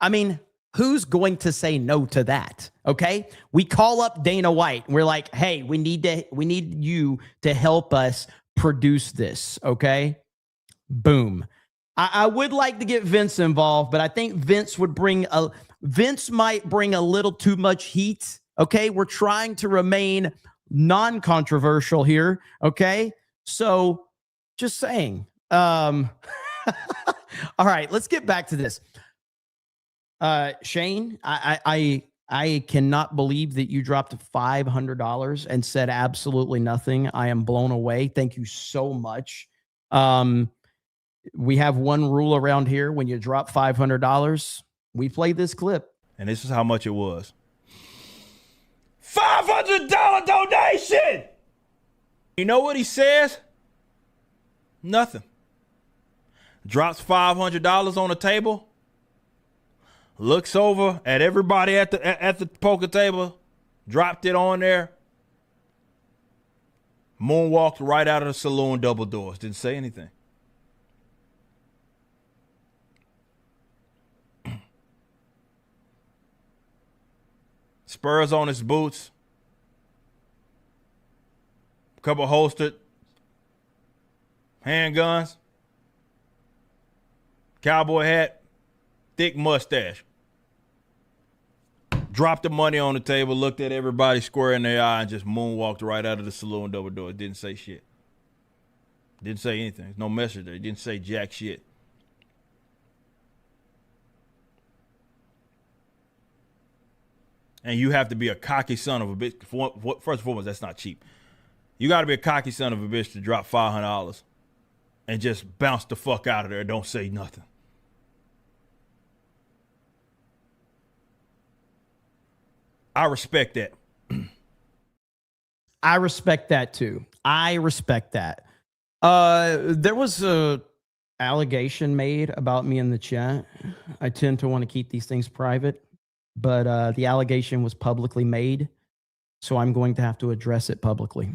Speaker 4: I mean, who's going to say no to that? Okay. We call up Dana White. We're like, hey, we need you to help us produce this. Okay. Boom. I would like to get Vince involved, but I think Vince might bring a little too much heat. Okay. We're trying to remain non-controversial here. Okay. So just saying, all right, let's get back to this. Shane, I cannot believe that you dropped $500 and said absolutely nothing. I am blown away. Thank you so much. We have one rule around here. When you drop $500, we play this clip.
Speaker 13: And this is how much it was. $500 donation! You know what he says? Nothing. Drops $500 on the table, looks over at everybody at the poker table, dropped it on there, moonwalked right out of the saloon, double doors, didn't say anything. Spurs on his boots, couple holstered handguns, cowboy hat, thick mustache. Dropped the money on the table, looked at everybody square in their eye, and just moonwalked right out of the saloon, double door. Didn't say shit. Didn't say anything. No message there. Didn't say jack shit. And you have to be a cocky son of a bitch. First and foremost, that's not cheap. You got to be a cocky son of a bitch to drop $500 and just bounce the fuck out of there. Don't say nothing. I respect that.
Speaker 4: I respect that too. I respect that. There was a allegation made about me in the chat. I tend to want to keep these things private, but the allegation was publicly made, so I'm going to have to address it publicly.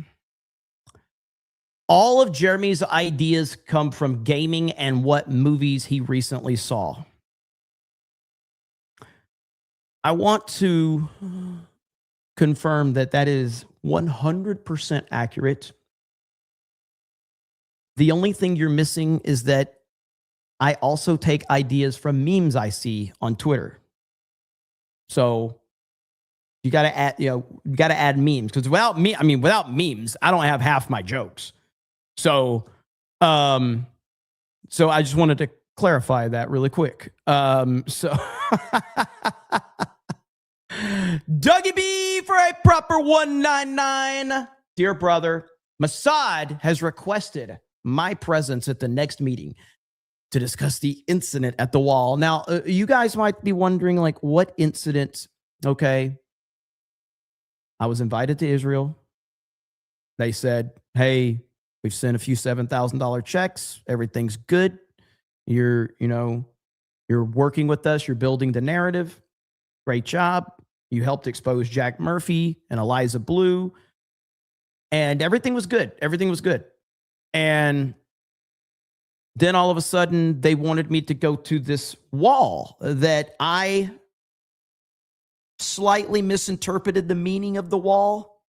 Speaker 4: All of Jeremy's ideas come from gaming and what movies he recently saw. I want to confirm that that is 100% accurate. The only thing you're missing is that I also take ideas from memes I see on Twitter. So you got to add, you got to add memes, because without memes, I don't have half my jokes. So I just wanted to clarify that really quick. Dougie B for a proper 199. Dear brother, Mossad has requested my presence at the next meeting to discuss the incident at the wall. Now, you guys might be wondering, like, what incident? Okay. I was invited to Israel. They said, hey, we've sent a few $7,000 checks. Everything's good. You're working with us. You're building the narrative. Great job. You helped expose Jack Murphy and Eliza Blue. And everything was good. Everything was good. And then all of a sudden, they wanted me to go to this wall that I slightly misinterpreted the meaning of the wall.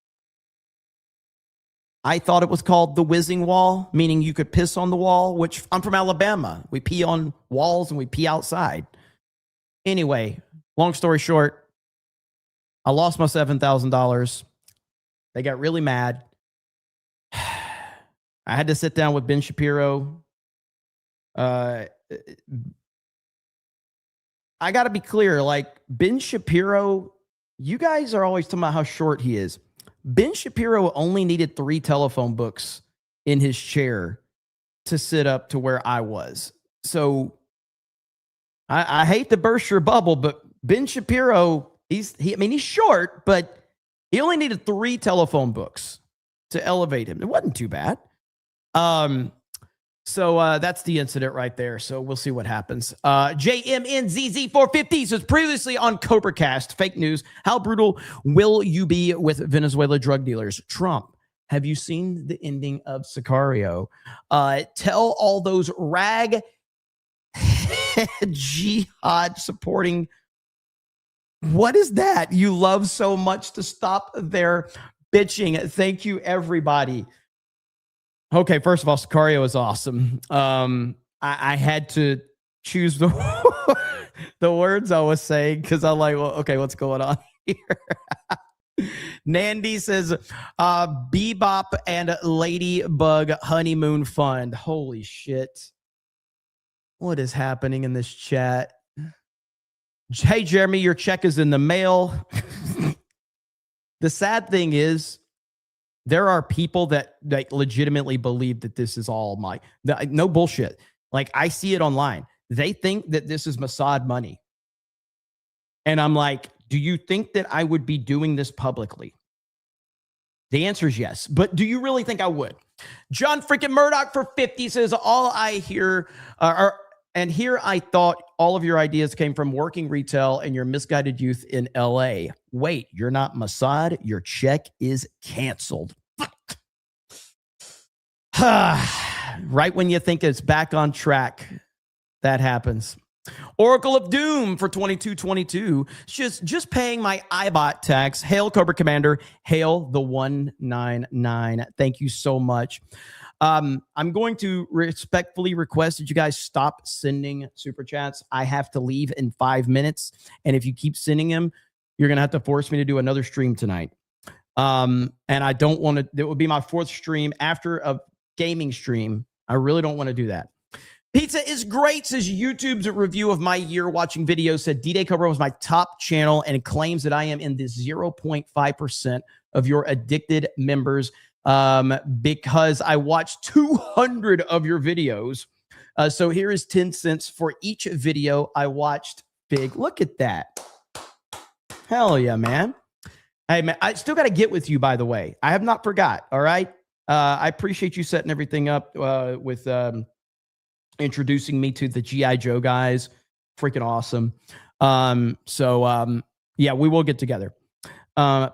Speaker 4: I thought it was called the whizzing wall, meaning you could piss on the wall, which I'm from Alabama. We pee on walls and we pee outside. Anyway, long story short, I lost my $7,000. They got really mad. I had to sit down with Ben Shapiro. I got to be clear, like, Ben Shapiro, you guys are always talking about how short he is. Ben Shapiro only needed 3 telephone books in his chair to sit up to where I was. So I hate to burst your bubble, but Ben Shapiro, he's short, but he only needed 3 telephone books to elevate him. It wasn't too bad. So that's the incident right there. So we'll see what happens. JMNZZ450 says previously on CobraCast, fake news. How brutal will you be with Venezuela drug dealers? Trump, have you seen the ending of Sicario? Tell all those rag jihad supporting. What is that you love so much to stop their bitching? Thank you, everybody. Okay, first of all, Sicario is awesome. I had to choose the words I was saying because I'm like, well, okay, what's going on here? Nandy says, Bebop and Ladybug Honeymoon Fund. Holy shit. What is happening in this chat? Hey, Jeremy, your check is in the mail. The sad thing is, there are people that legitimately believe that this is all no bullshit. Like, I see it online. They think that this is Mossad money. And I'm like, do you think that I would be doing this publicly? The answer is yes. But do you really think I would? John freaking Murdoch for 50 says, all I hear and here I thought all of your ideas came from working retail and your misguided youth in LA. Wait, you're not Mossad? Your check is canceled. Right when you think it's back on track, that happens. Oracle of Doom for 2222. Just paying my iBot tax. Hail Cobra Commander. Hail the 199. Thank you so much. I'm going to respectfully request that you guys stop sending super chats. I have to leave in 5 minutes. And if you keep sending them, you're going to have to force me to do another stream tonight. And I don't want to, it will be my 4th stream after a gaming stream. I really don't want to do that. Pizza is great, says YouTube's review of my year watching videos said D-Day Cobra was my top channel and claims that I am in the 0.5% of your addicted members. because I watched 200 of your videos. So here is 10 cents for each video I watched. Big. Look at that. Hell yeah, man. Hey, man, I still got to get with you, by the way. I have not forgot. All right. I appreciate you setting everything up with introducing me to the G.I. Joe guys. Freaking awesome. Yeah, we will get together.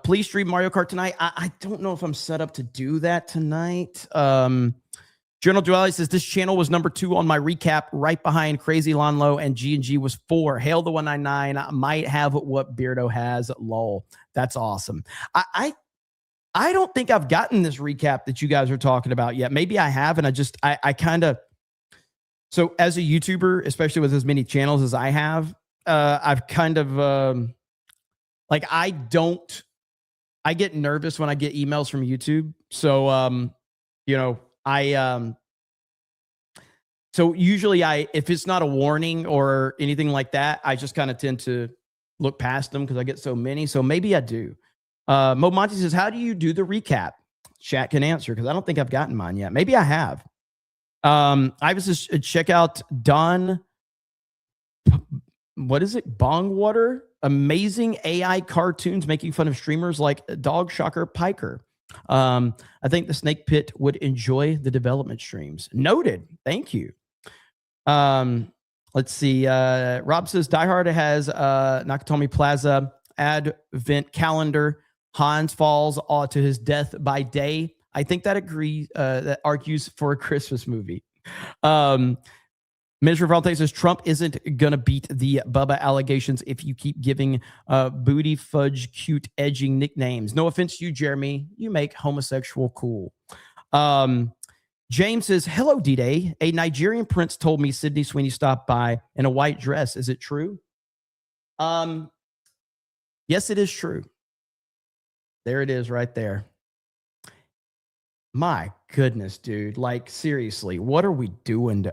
Speaker 4: Please stream Mario Kart tonight. I don't know if I'm set up to do that tonight. Journal Duality says this channel was number 2 on my recap, right behind Crazy Lonlo, and G&G was 4. Hail the 199. I might have what Beardo has. Lol. That's awesome. I don't think I've gotten this recap that you guys are talking about yet. Maybe I have, and I kind of. So as a YouTuber, especially with as many channels as I have, I've kind of I get nervous when I get emails from YouTube. So so usually if it's not a warning or anything like that, I just kind of tend to look past them because I get so many. So maybe I do. Mo Monty says, how do you do the recap? Chat can answer because I don't think I've gotten mine yet. Maybe I have. I was just check out Don. What is it? Bongwater. Amazing AI cartoons making fun of streamers like Dog Shocker Piker. I think the Snake Pit would enjoy the development streams. Noted. Thank you. Let's see. Rob says Die Hard has Nakatomi Plaza advent calendar. Hans falls to his death by day. I think that that argues for a Christmas movie. Minister Valte says Trump isn't going to beat the Bubba allegations if you keep giving booty fudge cute edging nicknames. No offense to you, Jeremy. You make homosexual cool. James says, hello, D-Day. A Nigerian prince told me Sydney Sweeney stopped by in a white dress. Is it true? Yes, it is true. There it is right there. My goodness, dude. Like, seriously, what are we doing?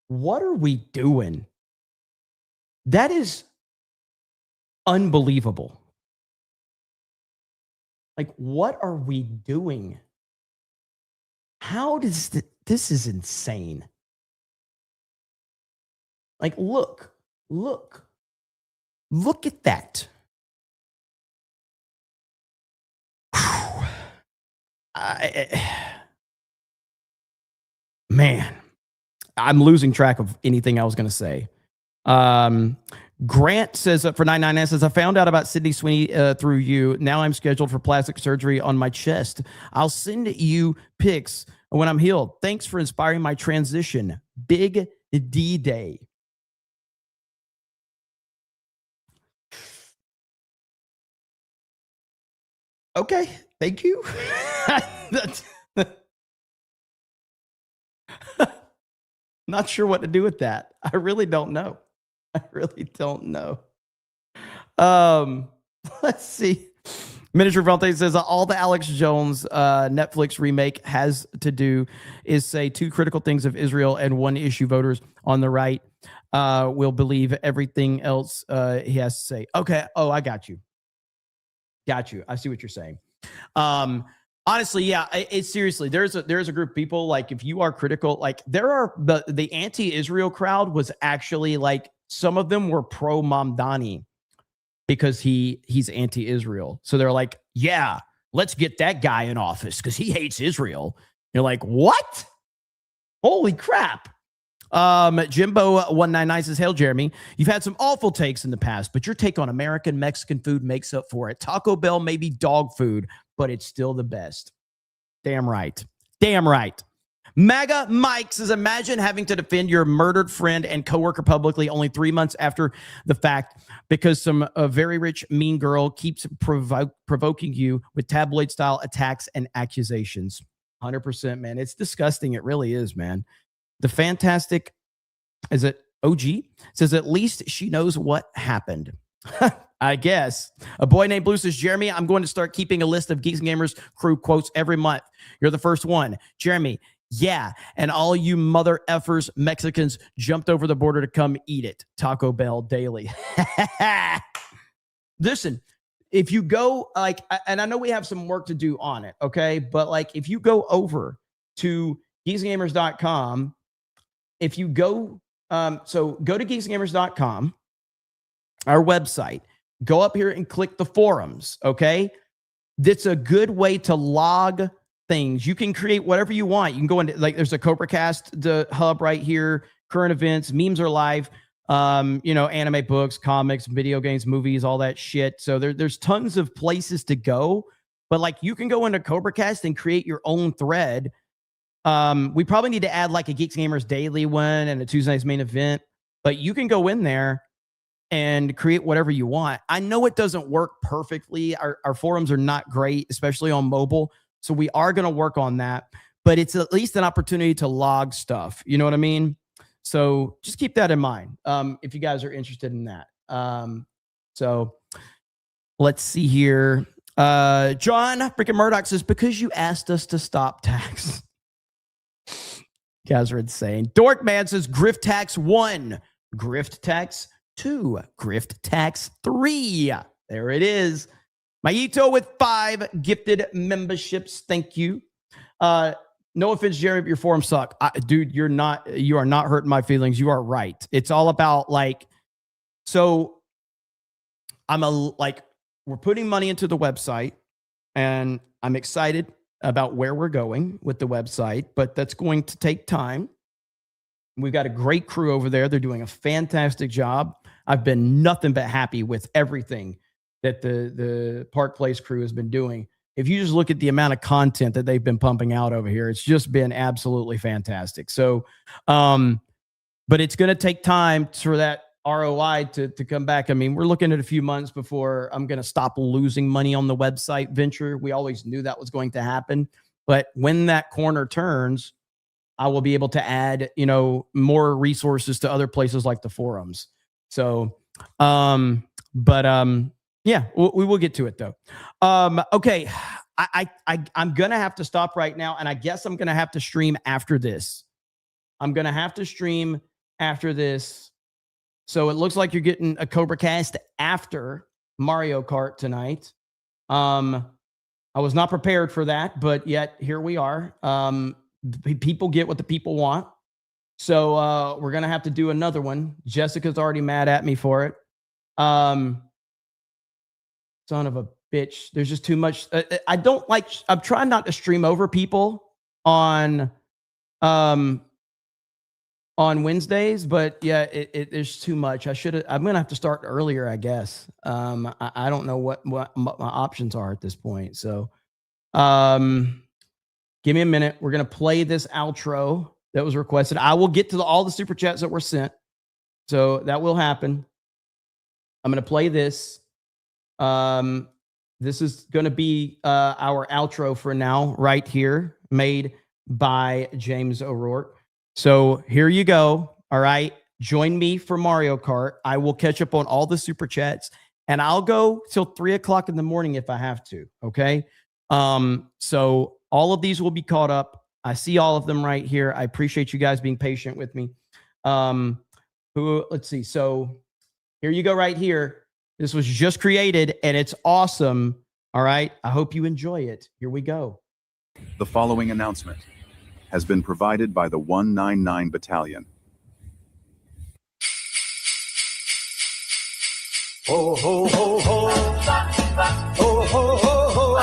Speaker 4: What are we doing? That is unbelievable. Like, what are we doing? How does this is insane. Like, look at that. Man, I'm losing track of anything I was going to say. Grant says for 99 says, I found out about Sydney Sweeney through you. Now I'm scheduled for plastic surgery on my chest. I'll send you pics when I'm healed. Thanks for inspiring my transition. Big D-Day. Okay, thank you. Not sure what to do with that. I really don't know. Let's see. Miniature Valte says all the Alex Jones Netflix remake has to do is say 2 critical things of Israel and 1 issue. Voters on the right will believe everything else he has to say. Okay. Oh, I got you. I see what you're saying. Honestly, yeah, it's seriously, there's a group of people, like, if you are critical, like, there are the anti-Israel crowd was actually, like, some of them were pro Mamdani because he's anti-Israel. So they're like, yeah, let's get that guy in office because he hates Israel. You're like, what? Holy crap. Jimbo199 says, hail, Jeremy. You've had some awful takes in the past, but your take on American Mexican food makes up for it. Taco Bell may be dog food, but it's still the best. Damn right. MAGA Mike says, imagine having to defend your murdered friend and coworker publicly only 3 months after the fact because some very rich mean girl keeps provoking you with tabloid-style attacks and accusations. 100%, man. It's disgusting. It really is, man. The fantastic, is it OG? Says, at least she knows what happened. I guess. A boy named Blue says, Jeremy, I'm going to start keeping a list of Geeks and Gamers crew quotes every month. You're the first one. Jeremy, yeah. And all you mother effers Mexicans jumped over the border to come eat it. Taco Bell daily. Listen, if you go like, and I know we have some work to do on it, okay? But like, if you go over to geeksgamers.com, if you go, so go to geeksgamers.com, our website, go up here and click the forums, okay? That's a good way to log things. You can create whatever you want. You can go into, like, there's a CobraCast, the hub right here, current events, memes are live, anime, books, comics, video games, movies, all that shit. So there's tons of places to go, but like, you can go into CobraCast and create your own thread. We probably need to add like a Geeks Gamers Daily one and a Tuesday Night's Main Event, but you can go in there and create whatever you want. I know it doesn't work perfectly. Our forums are not great, especially on mobile. So we are going to work on that, but it's at least an opportunity to log stuff. You know what I mean? So just keep that in mind if you guys are interested in that. So let's see here. John freaking Murdoch says, because you asked us to stop tax. You guys are insane. Dorkman says, Grift Tax 1, Grift Tax 2, Grift Tax 3. There it is. Maito with 5 gifted memberships. Thank you. No offense, Jeremy, but your forums suck. Dude, you are not hurting my feelings. You are right. It's all about like, so we're putting money into the website and I'm excited about where we're going with the website, but that's going to take time. We've got a great crew over there. They're doing a fantastic job. I've been nothing but happy with everything that the Park Place crew has been doing. If you just look at the amount of content that they've been pumping out over here, it's just been absolutely fantastic. So, but it's going to take time for that ROI to come back. I mean, we're looking at a few months before I'm going to stop losing money on the website venture. We always knew that was going to happen. But when that corner turns, I will be able to add, more resources to other places like the forums. So, yeah, we will get to it though. Okay. I'm going to have to stop right now. And I guess I'm going to have to stream after this. So it looks like you're getting a CobraCast after Mario Kart tonight. I was not prepared for that, but yet here we are. People get what the people want. So we're going to have to do another one. Jessica's already mad at me for it. Son of a bitch. There's just too much. I'm trying not to stream over people on Wednesdays, but yeah, there's too much. I'm going to have to start earlier, I guess. I don't know what my options are at this point. So give me a minute. We're going to play this outro that was requested. I will get to all the super chats that were sent. So that will happen. I'm going to play this. This is going to be our outro for now, right here, made by James O'Rourke. So here you go. All right. Join me for Mario Kart. I will catch up on all the super chats and I'll go till 3:00 in the morning if I have to. Okay. So all of these will be caught up. I see all of them right here. I appreciate you guys being patient with me. Let's see. So here you go right here. This was just created and it's awesome. All right. I hope you enjoy it. Here we go.
Speaker 14: The following announcement has been provided by the 199 Battalion.
Speaker 3: Ho, ho, ho, ho. Ho, ho, ho, ho.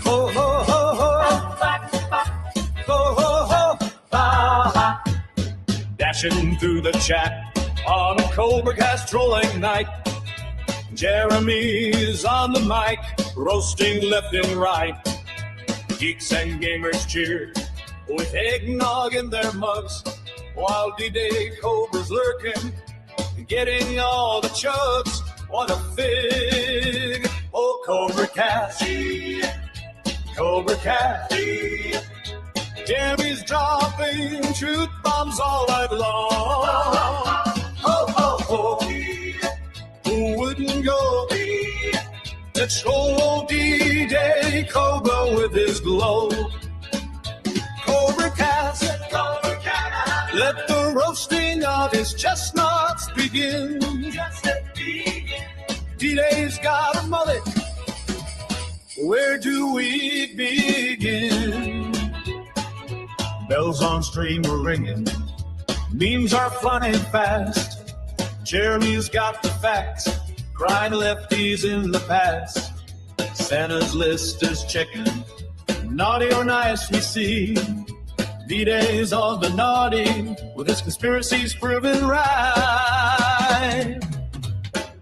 Speaker 3: Ho, ho, ho, ho. Ho, ho, ho. Dashing through the chat on a CobraCast trolling night. Jeremy's on the mic, roasting left and right. Geeks and gamers cheer with eggnog in their mugs, while D-Day Cobra's lurking, getting all the chugs. What a fig! Oh, CobraCast, CobraCast. Jeremy's dropping truth bombs all night long. Ho, ho, ho. Who wouldn't go? Let's troll D-Day Cobra with his glow. CobraCast, let the roasting of his chestnuts begin. D-Day's got a mullet. Where do we begin? Bells on string were ringing. Memes are flying fast. Jeremy's got the facts. Crying lefties in the past. Santa's list is checking. Naughty or nice we see. D-Day's on the naughty. With his conspiracies proven right.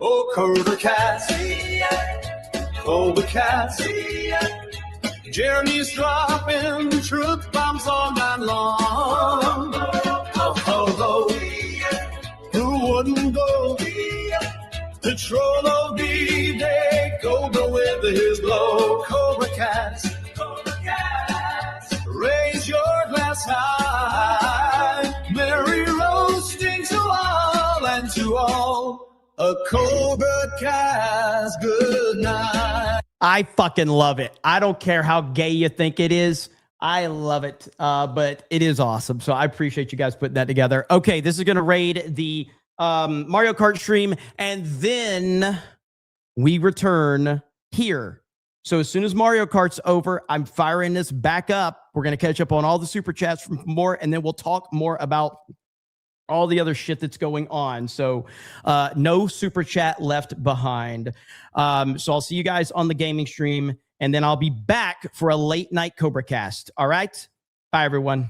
Speaker 3: Oh, CobraCast. CobraCast. Jeremy's dropping truth bombs all night long. Who wouldn't go to troll of D-Day? Cobra with his blow. CobraCast. Raise your glass high. Merry roasting to all and to all. A CobraCast good night.
Speaker 4: I fucking love it. I don't care how gay you think it is. I love it. But it is awesome. So I appreciate you guys putting that together. Okay, this is going to raid the Mario Kart stream. And then we return here. So as soon as Mario Kart's over, I'm firing this back up. We're going to catch up on all the super chats from more. And then we'll talk more about all the other shit that's going on. So no super chat left behind. So I'll see you guys on the gaming stream, and then I'll be back for a late night CobraCast. All right. Bye, everyone.